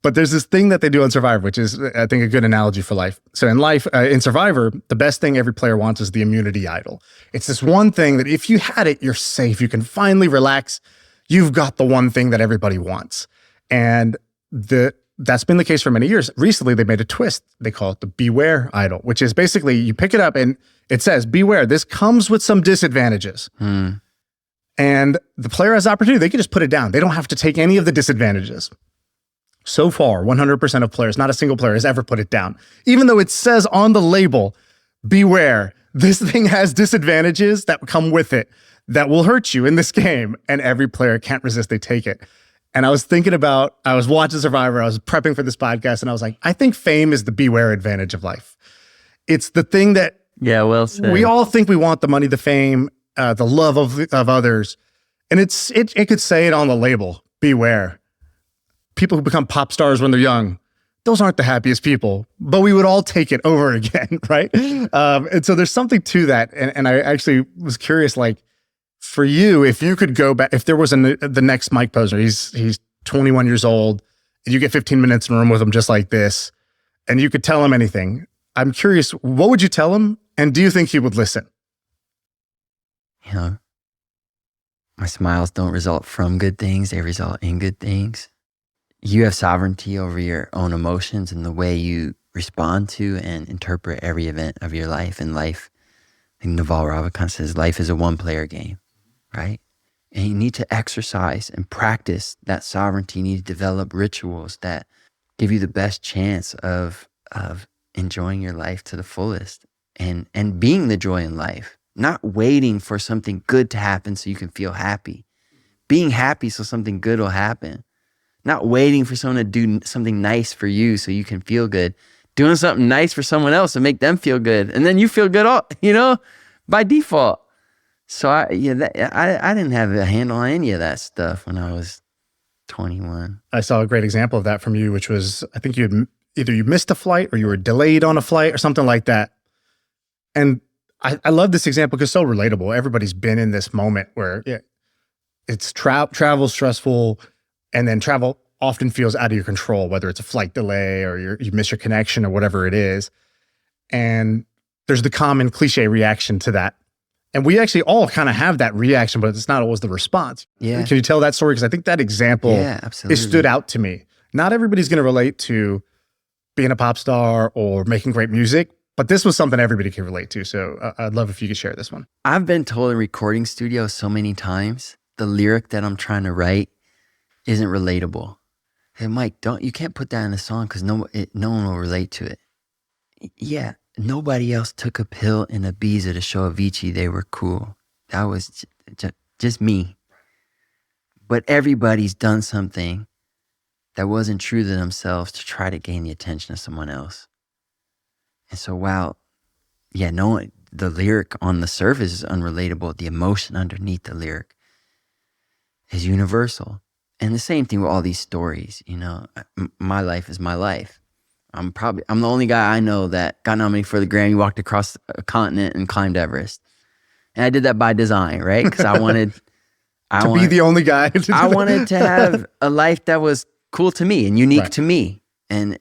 But there's this thing that they do on Survivor, which is, I think, a good analogy for life. So in life, in Survivor, the best thing every player wants is the immunity idol. It's this one thing that if you had it, you're safe. You can finally relax. You've got the one thing that everybody wants. And that's been the case for many years. Recently, they made a twist. They call it the beware idol, which is basically you pick it up and it says, beware, this comes with some disadvantages. And the player has the opportunity. They can just put it down. They don't have to take any of the disadvantages. So far, 100% of players, not a single player has ever put it down. Even though it says on the label, beware, this thing has disadvantages that come with it that will hurt you in this game. And every player can't resist, they take it. And I was thinking about, I was watching Survivor, I was prepping for this podcast, and I was like, I think fame is the beware advantage of life. It's the thing that well said. We all think we want the money, the fame, the love of others. And it could say it on the label, beware. People who become pop stars when they're young, those aren't the happiest people, but we would all take it over again, right? And so there's something to that. And I actually was curious, like, for you, if you could go back, if there was the next Mike Posner, he's 21 years old, and you get 15 minutes in a room with him just like this, and you could tell him anything. I'm curious, what would you tell him? And do you think he would listen? You know, my smiles don't result from good things, they result in good things. You have sovereignty over your own emotions and the way you respond to and interpret every event of your life. And life, I think Naval Ravikant says, life is a one-player game, right? And you need to exercise and practice that sovereignty. You need to develop rituals that give you the best chance of enjoying your life to the fullest and being the joy in life. Not waiting for something good to happen so you can feel happy. Being happy so something good will happen. Not waiting for someone to do something nice for you so you can feel good. Doing something nice for someone else to make them feel good. And then you feel good, by default. So I didn't have a handle on any of that stuff when I was 21. I saw a great example of that from you, which was, I think you missed a flight or you were delayed on a flight or something like that. And I love this example because it's so relatable. Everybody's been in this moment where it's travel stressful, and then travel often feels out of your control, whether it's a flight delay or you miss your connection or whatever it is. And there's the common cliche reaction to that. And we actually all kind of have that reaction, but it's not always the response. Yeah. Can you tell that story? Because I think that example absolutely. it stood out to me. Not everybody's going to relate to being a pop star or making great music, but this was something everybody can relate to. So I'd love if you could share this one. I've been told in recording studios so many times, the lyric that I'm trying to write isn't relatable. Hey, Mike, you can't put that in a song because no one will relate to it. Yeah, nobody else took a pill in Ibiza to show Avicii they were cool. That was just me. But everybody's done something that wasn't true to themselves to try to gain the attention of someone else. And so the lyric on the surface is unrelatable. The emotion underneath the lyric is universal. And the same thing with all these stories, my life is my life. I'm the only guy I know that got nominated for the Grammy, walked across a continent and climbed Everest. And I did that by design, right? Because I wanted to be the only guy. I wanted to have a life that was cool to me and unique to me. And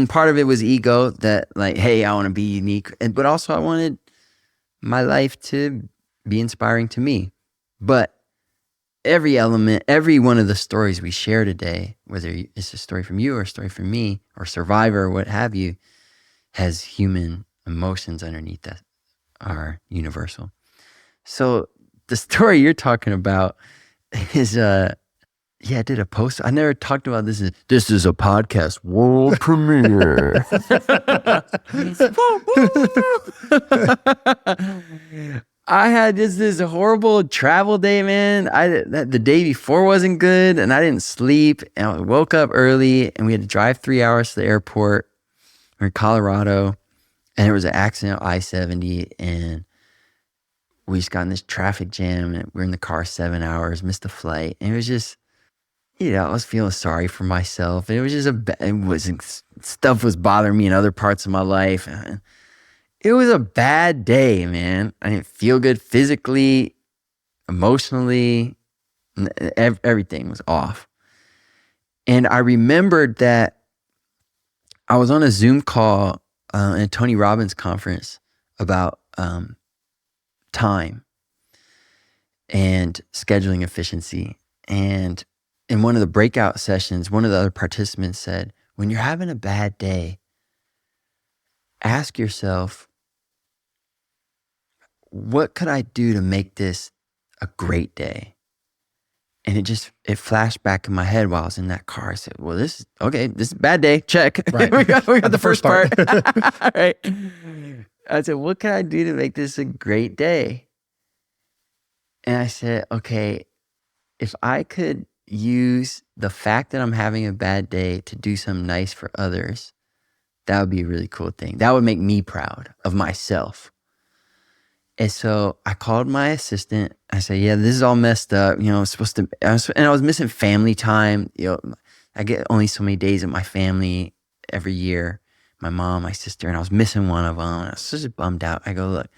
part of it was ego that like, hey, I want to be unique. But also I wanted my life to be inspiring to me. But every element, every one of the stories we share today, whether it's a story from you or a story from me or Survivor or what have you, has human emotions underneath that are universal. So the story you're talking about is, I did a post. I never talked about this. This is a podcast world premiere. I had this horrible travel day, man. The day before wasn't good, and I didn't sleep. And I woke up early, and we had to drive 3 hours to the airport. We're in Colorado, and there was an accident on I-70, and we just got in this traffic jam, and we're in the car 7 hours, missed the flight, and it was just, I was feeling sorry for myself. It was just stuff was bothering me in other parts of my life. It was a bad day, man. I didn't feel good physically, emotionally. Everything was off. And I remembered that I was on a Zoom call at a Tony Robbins conference about time and scheduling efficiency. And in one of the breakout sessions, one of the other participants said, when you're having a bad day, ask yourself, what could I do to make this a great day? And it flashed back in my head while I was in that car. I said, well, this is a bad day. Check. Right. we got the first part. Right. I said, what can I do to make this a great day? And I said, okay, if I could use the fact that I'm having a bad day to do something nice for others, that would be a really cool thing. That would make me proud of myself. And so I called my assistant. I said, yeah, this is all messed up. I was missing family time. I get only so many days with my family every year, my mom, my sister, and I was missing one of them. And I was just bummed out. I go, look,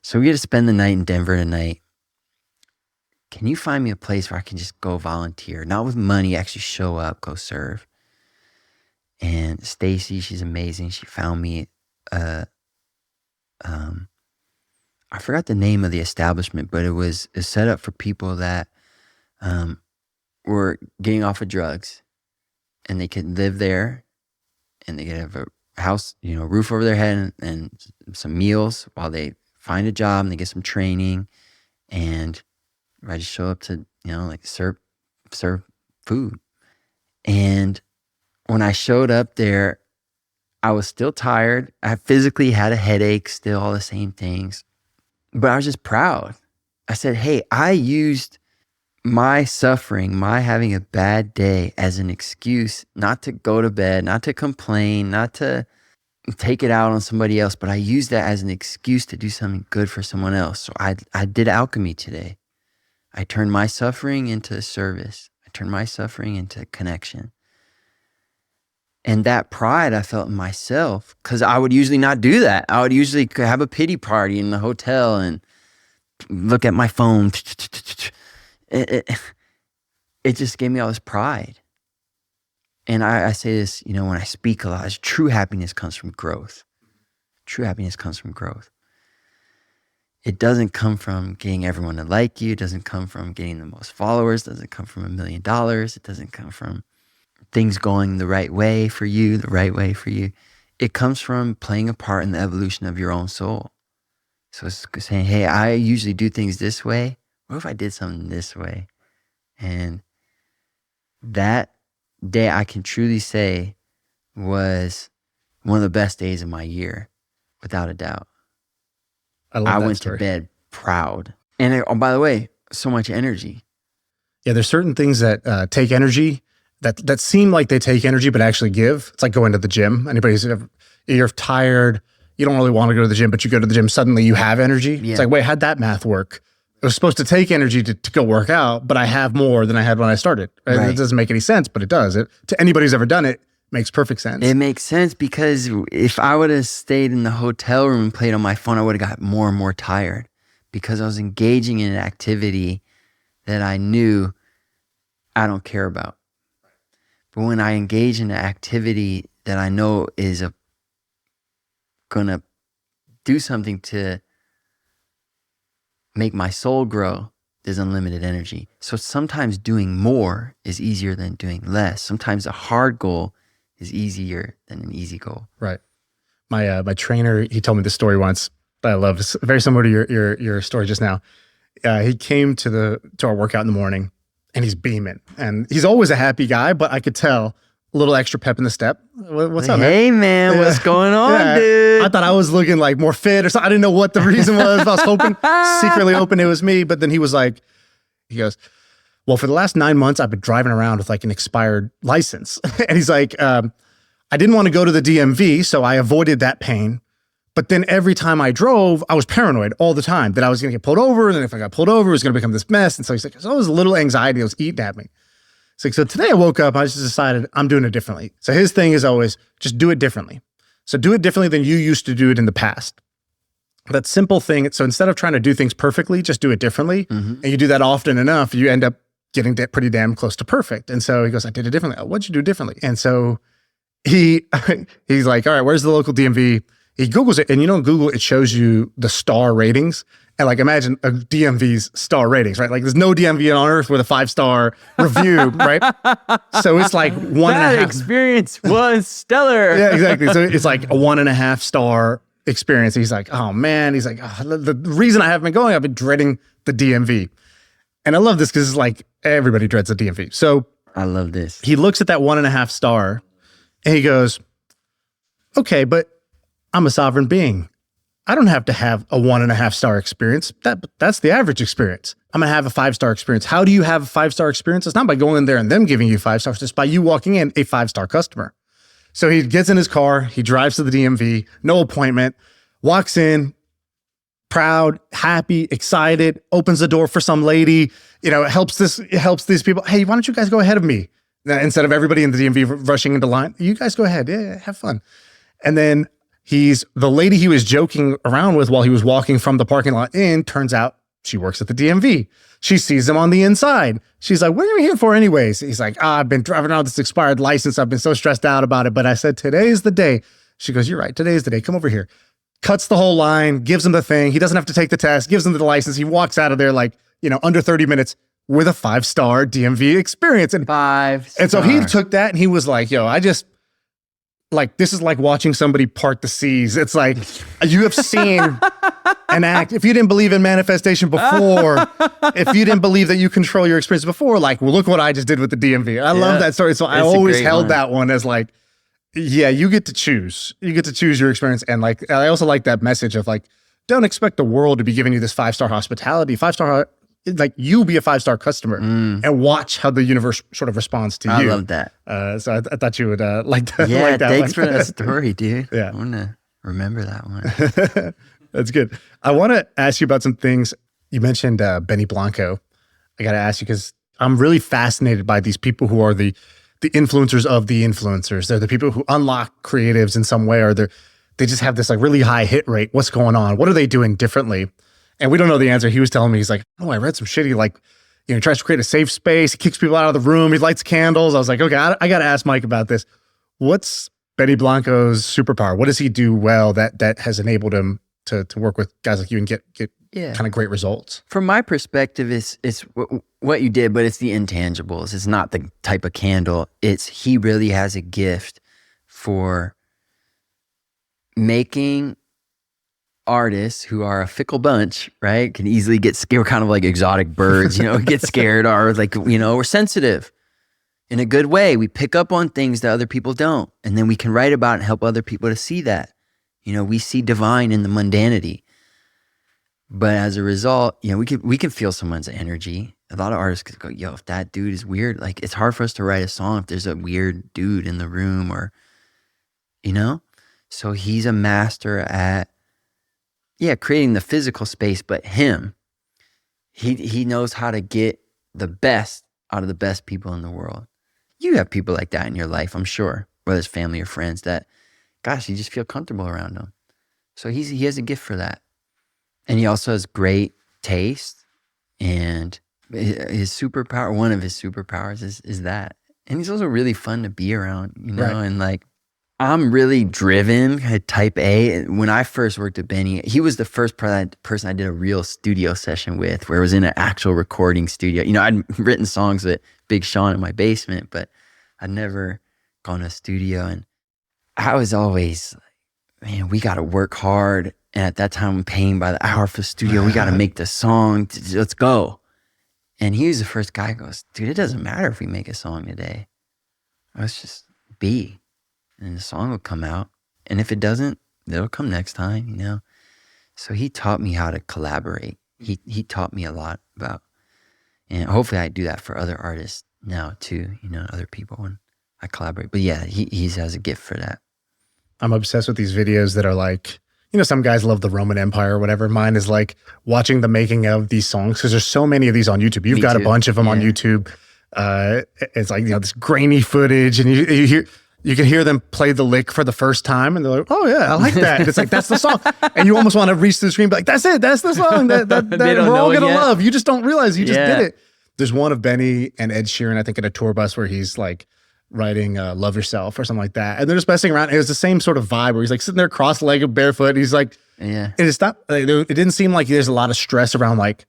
so we get to spend the night in Denver tonight. Can you find me a place where I can just go volunteer? Not with money, actually show up, go serve. And Stacy, she's amazing. She found me I forgot the name of the establishment, but it was set up for people that were getting off of drugs, and they could live there, and they could have a house, roof over their head, and some meals while they find a job and they get some training. And I just show up to, serve food. And when I showed up there, I was still tired. I physically had a headache, still all the same things. But I was just proud. I said, hey, I used my suffering, my having a bad day as an excuse not to go to bed, not to complain, not to take it out on somebody else, but I used that as an excuse to do something good for someone else. So I did alchemy today. I turned my suffering into service. I turned my suffering into connection. And that pride I felt in myself, because I would usually not do that. I would usually have a pity party in the hotel and look at my phone. It just gave me all this pride. And I say this, when I speak a lot, true happiness comes from growth. True happiness comes from growth. It doesn't come from getting everyone to like you. It doesn't come from getting the most followers. It doesn't come from $1 million. It doesn't come from things going the right way for you, It comes from playing a part in the evolution of your own soul. So it's saying, hey, I usually do things this way. What if I did something this way? And that day, I can truly say, was one of the best days of my year, without a doubt. I went to bed proud. And by the way, so much energy. Yeah, there's certain things that take energy that seem like they take energy, but actually give. It's like going to the gym. You're tired, you don't really want to go to the gym, but you go to the gym, suddenly you have energy. Yeah. It's like, wait, how'd that math work? It was supposed to take energy to go work out, but I have more than I had when I started. Right? It doesn't make any sense, but it does. To anybody who's ever done it, makes perfect sense. It makes sense, because if I would have stayed in the hotel room and played on my phone, I would have got more and more tired, because I was engaging in an activity that I knew I don't care about. But when I engage in an activity that I know is going to do something to make my soul grow, there's unlimited energy. So sometimes doing more is easier than doing less. Sometimes a hard goal is easier than an easy goal. Right. My trainer, he told me this story once that I love. It's very similar to your story just now. He came to our workout in the morning, and he's beaming. And he's always a happy guy, but I could tell a little extra pep in the step. What's up, man? Hey, man, what's going on, dude? I thought I was looking like more fit or something. I didn't know what the reason was. I was secretly hoping it was me. But then he goes, well, for the last 9 months, I've been driving around with like an expired license. And he's like, I didn't want to go to the DMV, so I avoided that pain. But then every time I drove, I was paranoid all the time that I was going to get pulled over. And then if I got pulled over, it was going to become this mess. And so he's like, there's always a little anxiety that was eating at me. It's like, so today I woke up, I just decided I'm doing it differently. So his thing is always just do it differently. So do it differently than you used to do it in the past. That simple thing. So instead of trying to do things perfectly, just do it differently. Mm-hmm. And you do that often enough, you end up getting pretty damn close to perfect. And so he goes, I did it differently. What'd you do differently? And so he's like, all right, where's the local DMV? He Googles it, and Google, it shows you the star ratings. And like, imagine a DMV's star ratings, right? Like there's no DMV on earth with a 5-star review, right? So it's like 1.5. That experience was stellar. Yeah, exactly. So it's like a 1.5 star experience. He's like, oh man. He's like, oh, the reason I haven't been going, I've been dreading the DMV. And I love this because it's like everybody dreads the DMV. So I love this. he looks at that 1.5 star and he goes, okay, but I'm a sovereign being. I don't have to have a 1.5 star experience. That's the average experience. I'm going to have a 5-star experience. How do you have a 5-star experience? It's not by going in there and them giving you 5 stars, just by you walking in a 5-star customer. So he gets in his car, he drives to the DMV, no appointment, walks in, proud, happy, excited, opens the door for some lady, it helps these people. Hey, why don't you guys go ahead of me? Instead of everybody in the DMV rushing into line, you guys go ahead. Yeah, have fun. And then the lady he was joking around with while he was walking from the parking lot in, turns out she works at the DMV. She sees him on the inside. She's like, what are you here for anyways? He's like, I've been driving around this expired license. I've been so stressed out about it. But I said, today's the day. She goes, you're right. Today's the day. Come over here. Cuts the whole line, gives him the thing. He doesn't have to take the test, gives him the license. He walks out of there like, under 30 minutes with a 5-star DMV experience. And 5-star. And so he took that and he was like, yo, this is like watching somebody part the seas. It's like you have seen an act. If you didn't believe in manifestation before, if you didn't believe that you control your experience before, like, well, look what I just did with the DMV. I love that story. So I always held that one as like, yeah, you get to choose. You get to choose your experience. And like, I also like that message of like, don't expect the world to be giving you this 5-star hospitality. 5-star, like you be a 5-star customer and watch how the universe sort of responds to you. I love that. So I thought you would like that. Yeah, like that thanks one. for that story, dude. Yeah. I want to remember that one. That's good. I want to ask you about some things. You mentioned Benny Blanco. I got to ask you because I'm really fascinated by these people who are the influencers of the influencers. They're the people who unlock creatives in some way, or they just have this like really high hit rate. What's going on? What are they doing differently? And we don't know the answer. He was telling me, he's like, oh, I read some shit. He like, he tries to create a safe space. He kicks people out of the room. He lights candles. I was like, okay, I got to ask Mike about this. What's Benny Blanco's superpower? What does he do well that has enabled him to work with guys like you and get kind of great results? From my perspective, it's what you did, but it's the intangibles. It's not the type of candle. He really has a gift for making artists who are a fickle bunch, right? Can easily get scared, kind of like exotic birds, get scared, or like, we're sensitive in a good way. We pick up on things that other people don't. And then we can write about it and help other people to see that. We see divine in the mundanity. But as a result, we can feel someone's energy. A lot of artists could go, yo, if that dude is weird, like it's hard for us to write a song if there's a weird dude in the room or, So he's a master at, creating the physical space, but he knows how to get the best out of the best people in the world. You have people like that in your life, I'm sure, whether it's family or friends that, gosh, you just feel comfortable around them. So he has a gift for that. And he also has great taste, and his superpower, one of his superpowers is that. And he's also really fun to be around, Right. And like, I'm really driven, type A. When I first worked with Benny, he was the first person I did a real studio session with, where it was in an actual recording studio. I'd written songs with Big Shaan in my basement, but I'd never gone to a studio. And I was always like, man, we got to work hard. And at that time, I'm paying by the hour for the studio. We got to make the song. Let's go. And he was the first guy who goes, dude, it doesn't matter if we make a song today. Let's just be. And the song will come out. And if it doesn't, it'll come next time, So he taught me how to collaborate. He taught me a lot about, and hopefully I do that for other artists now too, other people when I collaborate. But yeah, he has a gift for that. I'm obsessed with these videos that are like, some guys love the Roman Empire or whatever. Mine is like watching the making of these songs, because there's so many of these on YouTube. You've got a bunch of them on YouTube. It's like, this grainy footage, and you can hear them play the lick for the first time, and they're like, oh yeah, I like that. And it's like, that's the song. And you almost want to reach to the screen and be like, that's it. That's the song that we're all going to love. You just don't realize you just did it. There's one of Benny and Ed Sheeran, I think, in a tour bus where he's like writing Love Yourself or something like that. And they're just messing around. It was the same sort of vibe where he's like sitting there cross-legged, barefoot. And he's like Yeah. And it's not, it didn't seem like there's a lot of stress around like,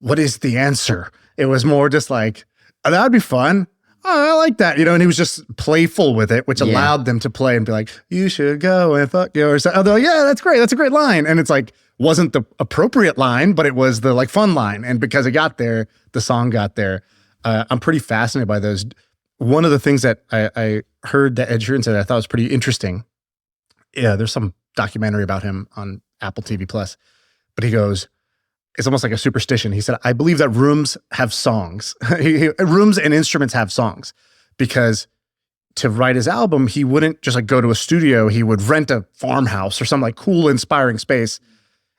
what is the answer? It was more just like, oh, that'd be fun. Oh, I like that, and he was just playful with it, which allowed them to play and be like, you should go and fuck you, or something. They're like, yeah, that's great. That's a great line. And it's like, wasn't the appropriate line, but it was the like fun line. And because it got there, the song got there. I'm pretty fascinated by those. One of the things that I heard that Ed Sheeran said that I thought was pretty interesting. Yeah, there's some documentary about him on Apple TV Plus, but he goes, it's almost like a superstition. He said, I believe that rooms have songs. Rooms and instruments have songs, because to write his album, he wouldn't just like go to a studio. He would rent a farmhouse or some like cool, inspiring space,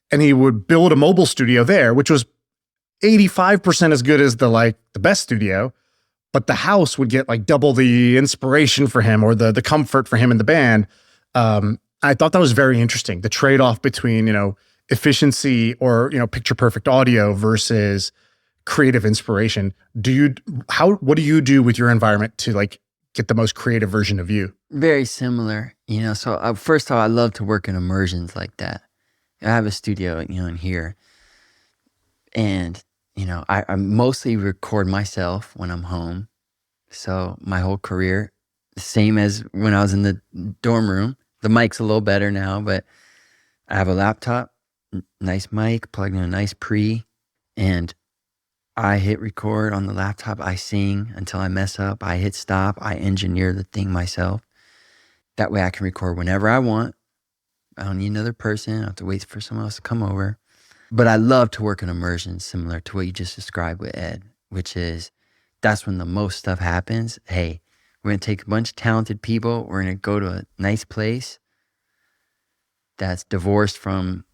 and he would build a mobile studio there, which was 85% as good as the best studio, but the house would get like double the inspiration for him, or the comfort for him and the band. I thought that was very interesting. The trade-off between, efficiency or, picture perfect audio versus creative inspiration. What do you do with your environment to like get the most creative version of you? Very similar, So first of all, I love to work in immersions like that. I have a studio, in here, and I mostly record myself when I'm home. So my whole career, the same as when I was in the dorm room. The mic's a little better now, but I have a laptop, nice mic, plugged in a nice pre, and I hit record on the laptop. I sing until I mess up. I hit stop. I engineer the thing myself. That way I can record whenever I want. I don't need another person. I don't have to wait for someone else to come over. But I love to work in immersions, similar to what you just described with Ed, which is that's when the most stuff happens. Hey, we're going to take a bunch of talented people. We're going to go to a nice place that's divorced from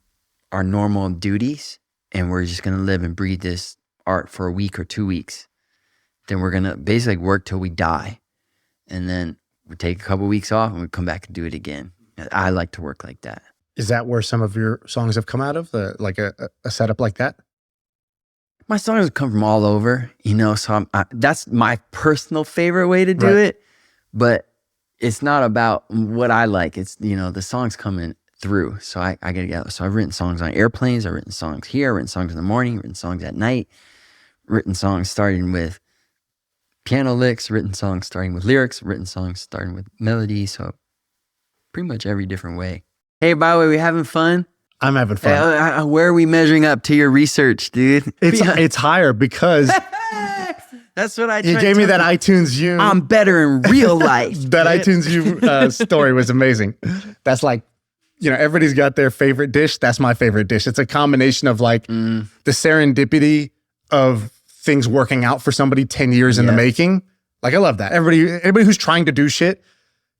our normal duties, and we're just going to live and breathe this art for a week or 2 weeks. Then we're going to basically work till we die. And then we take a couple weeks off and we come back and do it again. I like to work like that. Is that where some of your songs have come out of, like a setup like that? My songs come from all over, so that's my personal favorite way to do it. But it's not about what I like. It's, the songs coming through. So I got to get, so I've written songs on airplanes. I've written songs here, I've written songs in the morning, written songs at night, written songs starting with piano licks, written songs starting with lyrics, written songs starting with melody. So pretty much every different way. Hey, by the way, we having fun? I'm having fun. Where are we measuring up to your research, dude? It's higher because that's what I. You gave me that iTunesU. I'm better in real life. That iTunesU story was amazing. That's like, everybody's got their favorite dish. That's my favorite dish. It's a combination of like the serendipity of things working out for somebody 10 years in the making. Like, I love that. Everybody who's trying to do shit,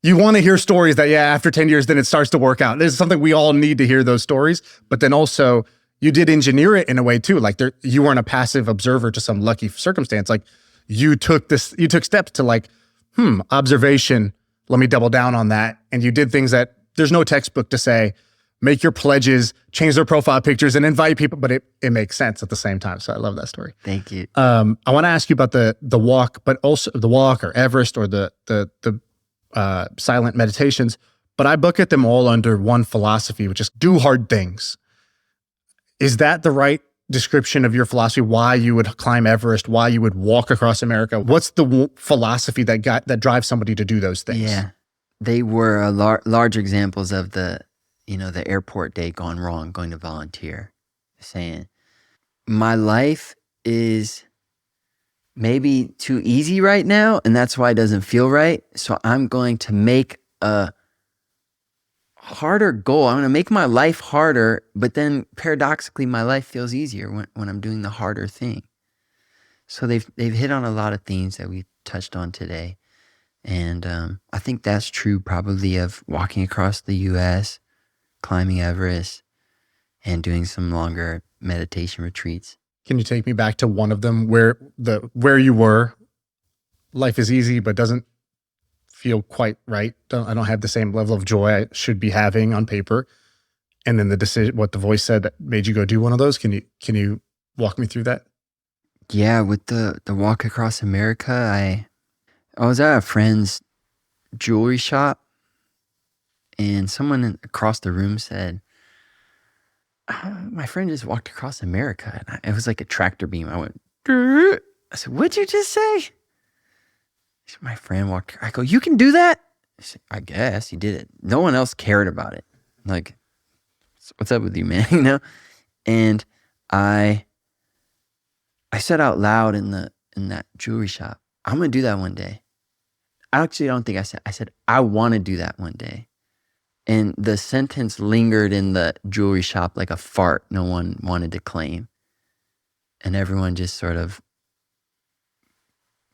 you want to hear stories that, after 10 years, then it starts to work out. There's something we all need to hear those stories. But then also, you did engineer it in a way too. Like, you weren't a passive observer to some lucky circumstance. Like, you took steps to like, observation, let me double down on that. And you did things that there's no textbook to say, make your pledges, change their profile pictures, and invite people, but it makes sense at the same time. So I love that story. Thank you. I want to ask you about the walk, but also the walk or Everest or the silent meditations, but I bucket them all under one philosophy, which is do hard things. Is that the right description of your philosophy? Why you would climb Everest? Why you would walk across America? What's the philosophy that drives somebody to do those things? Yeah, they were large examples of the airport day gone wrong, going to volunteer, saying, my life is maybe too easy right now, and that's why it doesn't feel right. So I'm going to make a harder goal. I'm going to make my life harder, but then paradoxically, my life feels easier when I'm doing the harder thing. So they've hit on a lot of themes that we touched on today. And I think that's true probably of walking across the U.S., climbing Everest, and doing some longer meditation retreats. Can you take me back to one of them where you were? Life is easy, but doesn't feel quite right. I don't have the same level of joy I should be having on paper. And then the decision, what the voice said that made you go do one of those. Can you walk me through that? Yeah, with the walk across America, I was at a friend's jewelry shop, and someone across the room said, My friend just walked across America. And it was like a tractor beam. I went, "Grr." I said, what'd you just say? He said, my friend walked. I go, you can do that? I said, I guess he did it. No one else cared about it. Like, what's up with you, man? You know? And I said out loud in that jewelry shop, I'm going to do that one day. I don't think I said, I want to do that one day. And the sentence lingered in the jewelry shop like a fart no one wanted to claim. And everyone just sort of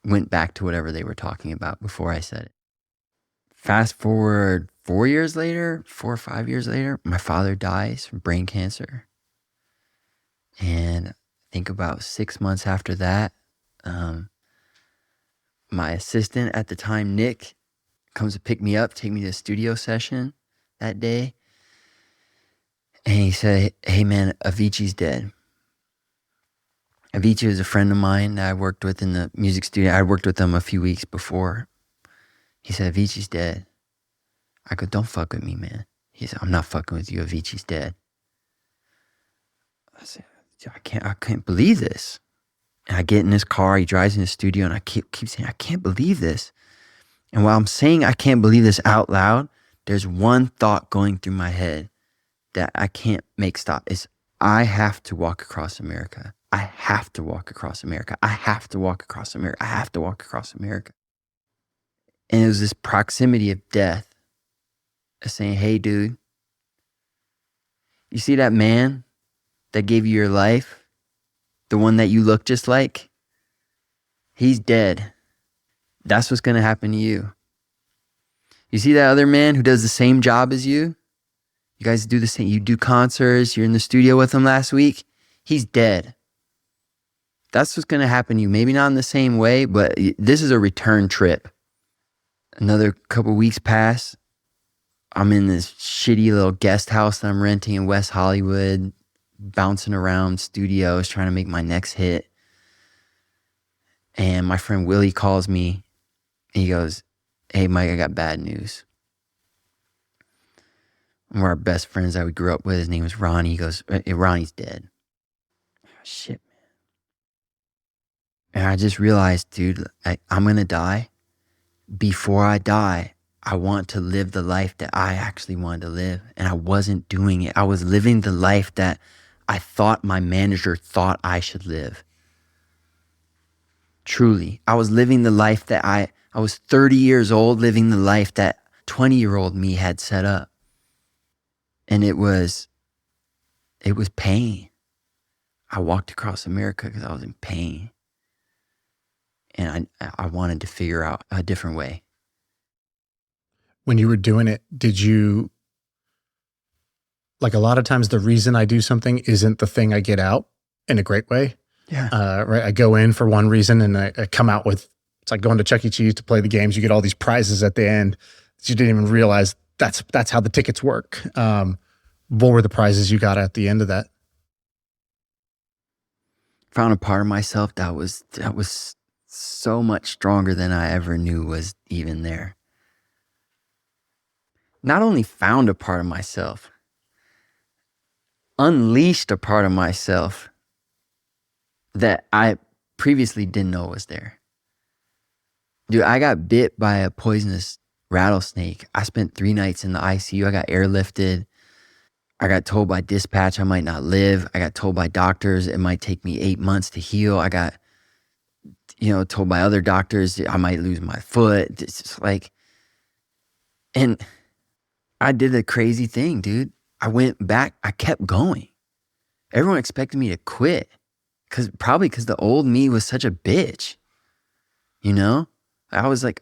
went back to whatever they were talking about before I said it. Fast forward 4 or 5 years later, my father dies from brain cancer. And I think about 6 months after that, my assistant at the time, Nick, comes to pick me up, take me to a studio session that day. And he said, hey man, Avicii's dead. Avicii is a friend of mine that I worked with in the music studio. I worked with him a few weeks before. He said, Avicii's dead. I go, don't fuck with me, man. He said, I'm not fucking with you. Avicii's dead. I said, I can't believe this. And I get in his car, he drives in the studio, and I keep saying, I can't believe this. And while I'm saying I can't believe this out loud, there's one thought going through my head that I can't make stop. It's, I have to walk across America. I have to walk across America. I have to walk across America. I have to walk across America. And it was this proximity of death saying, hey, dude, you see that man that gave you your life? The one that you look just like? He's dead. That's what's going to happen to you. You see that other man who does the same job as you? You guys do the same. You do concerts. You're in the studio with him last week. He's dead. That's what's going to happen to you. Maybe not in the same way, but this is a return trip. Another couple weeks pass. I'm in this shitty little guest house that I'm renting in West Hollywood, bouncing around studios, trying to make my next hit. And my friend Willie calls me. And he goes, hey, Mike, I got bad news. One of our best friends that we grew up with, his name was Ronnie. He goes, hey, Ronnie's dead. Oh, shit, man. And I just realized, dude, I'm going to die. Before I die, I want to live the life that I actually wanted to live. And I wasn't doing it. I was living the life that I thought my manager thought I should live. Truly. I was living the life that I was 30 years old, living the life that 20-year-old me had set up. And it was pain. I walked across America because I was in pain. And I wanted to figure out a different way. When you were doing it, did you, like a lot of times the reason I do something isn't the thing I get out in a great way. Yeah. Right. I go in for one reason and I come out with, it's like going to Chuck E. Cheese to play the games. You get all these prizes at the end that you didn't even realize that's how the tickets work. What were the prizes you got at the end of that? Found a part of myself that was so much stronger than I ever knew was even there. Not only found a part of myself, unleashed a part of myself that I previously didn't know was there. Dude, I got bit by a poisonous rattlesnake. I spent 3 nights in the ICU. I got airlifted. I got told by dispatch I might not live. I got told by doctors it might take me 8 months to heal. I got, told by other doctors I might lose my foot. It's just like, and I did a crazy thing, dude. I went back. I kept going. Everyone expected me to quit probably because the old me was such a bitch. I was like,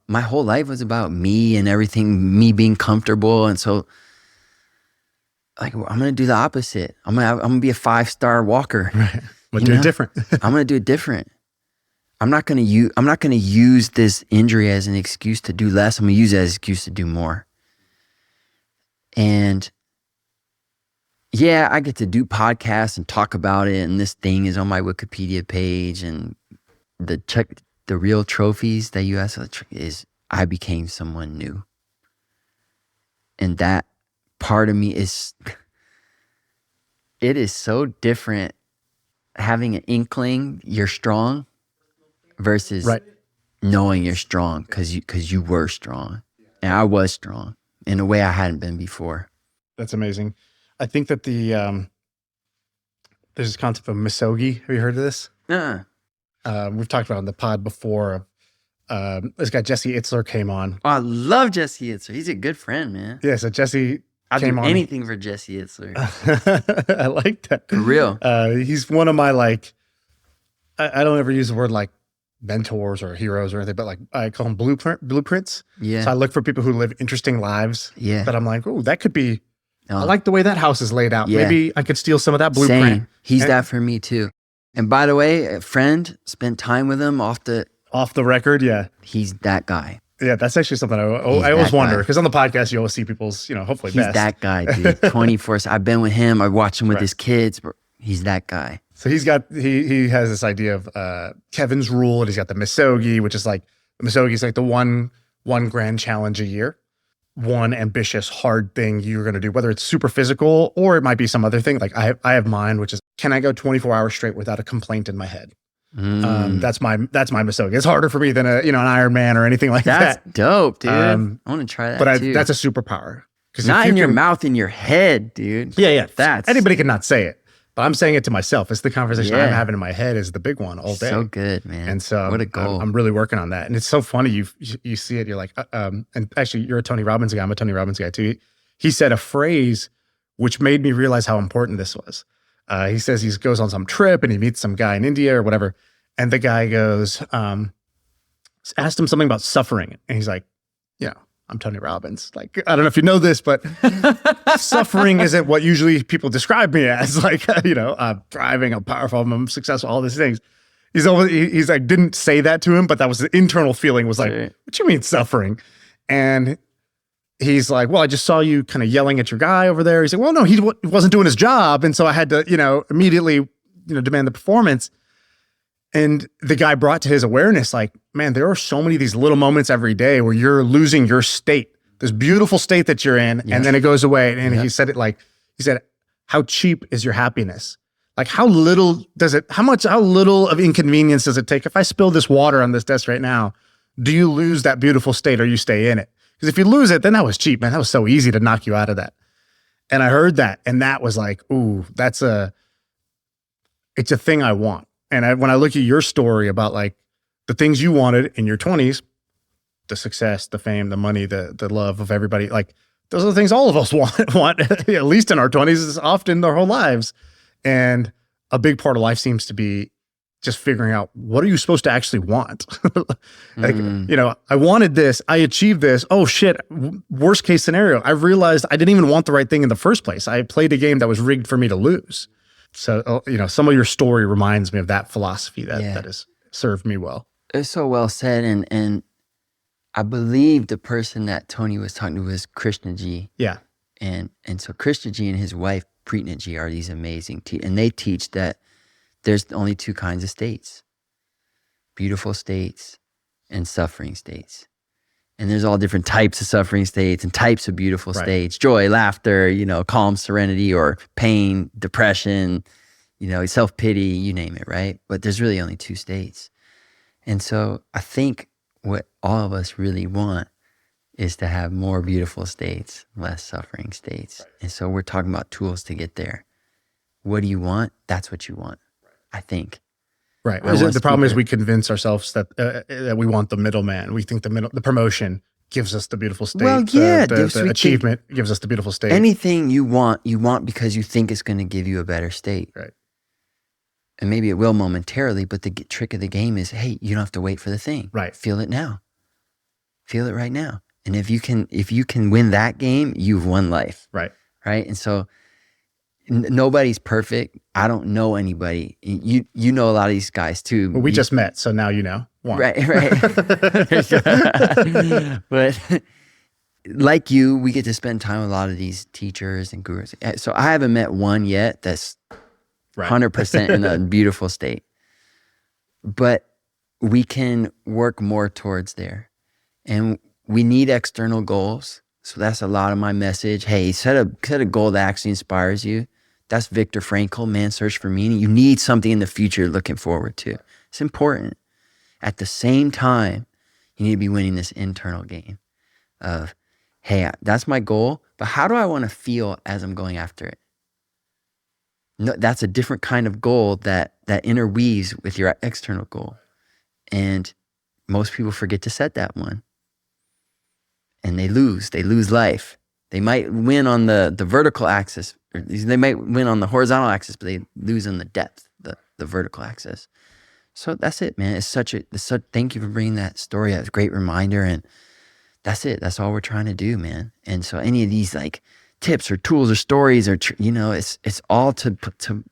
my whole life was about me and everything, me being comfortable. And so, like, I'm going to do the opposite. I'm going to be a 5-star walker. Right. We'll do it different. I'm going to do it different. I'm not going to use this injury as an excuse to do less. I'm going to use it as an excuse to do more. And yeah, I get to do podcasts and talk about it. And this thing is on my Wikipedia page. And the real trophies that you ask is I became someone new. And that part of me is, it is so different having an inkling you're strong versus knowing you're strong because you were strong. And I was strong in a way I hadn't been before. That's amazing. I think that there's this concept of misogi. Have you heard of this? We've talked about it on the pod before. This guy, Jesse Itzler, came on. Oh, I love Jesse Itzler. He's a good friend, man. Yeah, so Jesse I'll came do on. anything for Jesse Itzler. I like that. For real. He's one of my, like, I don't ever use the word like mentors or heroes or anything, but like I call them blueprints. Yeah. So I look for people who live interesting lives. Yeah. That I'm like, oh, that could be, I like the way that house is laid out. Yeah. Maybe I could steal some of that blueprint. Same. He's that for me too. And by the way, a friend, spent time with him off the record. Yeah. He's that guy. Yeah, that's actually something I always wonder, because on the podcast you always see people's, hopefully he's best. That guy, dude. 24/7. I've been with him. I watched him with his kids. He's that guy. So he has this idea of Kevin's rule, and he's got the misogi, which is like misogi is like the one grand challenge a year, one ambitious hard thing you're going to do, whether it's super physical or it might be some other thing. Like I have mine, which is, can I go 24 hours straight without a complaint in my head? That's my misogi. It's harder for me than an Iron Man or anything like that. That's dope, dude. I want to try that. But too. That's a superpower. Not in your mouth, in your head, dude. Yeah. That's anybody can not say it, but I'm saying it to myself. It's the conversation I'm having in my head is the big one all day. So good, man. And so what a goal. I'm really working on that. And it's so funny. You see it. You're like, and actually, you're a Tony Robbins guy. I'm a Tony Robbins guy too. He said a phrase which made me realize how important this was. He says he goes on some trip and he meets some guy in India or whatever. And the guy goes, asked him something about suffering. And he's like, I'm Tony Robbins. Like, I don't know if you know this, but suffering isn't what usually people describe me as. Like, I'm thriving, I'm powerful, I'm successful, all these things. He's like, didn't say that to him, but that was the internal feeling was like, what you mean suffering? And he's like, well, I just saw you kind of yelling at your guy over there. He's like, well, no, he wasn't doing his job. And so I had to, immediately, demand the performance. And the guy brought to his awareness, like, man, there are so many of these little moments every day where you're losing your state, this beautiful state that you're in, and then it goes away. And he said, how cheap is your happiness? Like, how little of inconvenience does it take? If I spill this water on this desk right now, do you lose that beautiful state or you stay in it? Because if you lose it, then that was cheap, man. That was so easy to knock you out of that. And I heard that, and that was like, ooh, it's a thing I want. And when I look at your story about like the things you wanted in your 20s, the success, the fame, the money, the love of everybody, like those are the things all of us want at least in our 20s, is often their whole lives. And a big part of life seems to be just figuring out, what are you supposed to actually want? I wanted this, I achieved this. Oh shit, worst case scenario, I realized I didn't even want the right thing in the first place. I played a game that was rigged for me to lose. So, some of your story reminds me of that philosophy that has served me well. It's so well said. And I believe the person that Tony was talking to was Krishnaji. Yeah. And so Krishnaji and his wife, Preetnaji, are these amazing and they teach that there's only two kinds of states: beautiful states and suffering states. And there's all different types of suffering states and types of beautiful states: joy, laughter, calm, serenity, or pain, depression, self-pity, you name it, right? But there's really only two states. And so I think what all of us really want is to have more beautiful states, less suffering states. Right. And so we're talking about tools to get there. What do you want? That's what you want, I think. Right. The problem is we convince ourselves that we want the middleman. We think the promotion gives us the beautiful state. Well, yeah. The achievement gives us the beautiful state. Anything you want because you think it's going to give you a better state. Right. And maybe it will momentarily, but the trick of the game is, hey, you don't have to wait for the thing. Right. Feel it now. Feel it right now. And if you can win that game, you've won life. Right. Right. And so nobody's perfect. I don't know anybody. You know a lot of these guys too. Well, we just met, so now you know. One. Right. But like you, we get to spend time with a lot of these teachers and gurus. So I haven't met one yet that's 100% in a beautiful state. But we can work more towards there. And we need external goals. So that's a lot of my message. Hey, set a goal that actually inspires you. That's Viktor Frankl, Man's Search for Meaning. You need something in the future you're looking forward to. It's important. At the same time, you need to be winning this internal game of, hey, that's my goal, but how do I want to feel as I'm going after it? No, that's a different kind of goal that interweaves with your external goal. And most people forget to set that one. And they lose life. They might win on the vertical axis, or they might win on the horizontal axis, but they lose on the depth, the vertical axis. So that's it, man. Thank you for bringing that story. That's a great reminder. And that's it. That's all we're trying to do, man. And so any of these like tips or tools or stories or, it's all to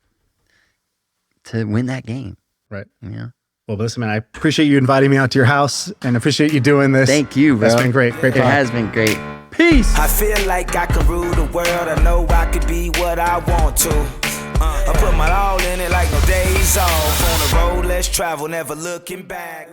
win that game. Right. Yeah. Well, listen, man, I appreciate you inviting me out to your house and appreciate you doing this. Thank you, bro. That's been great. Great It fun. has been great. Peace. I feel like I can rule the world. I know I could be what I want to. I put my all in it like no days off. On the road, let's travel, never looking back.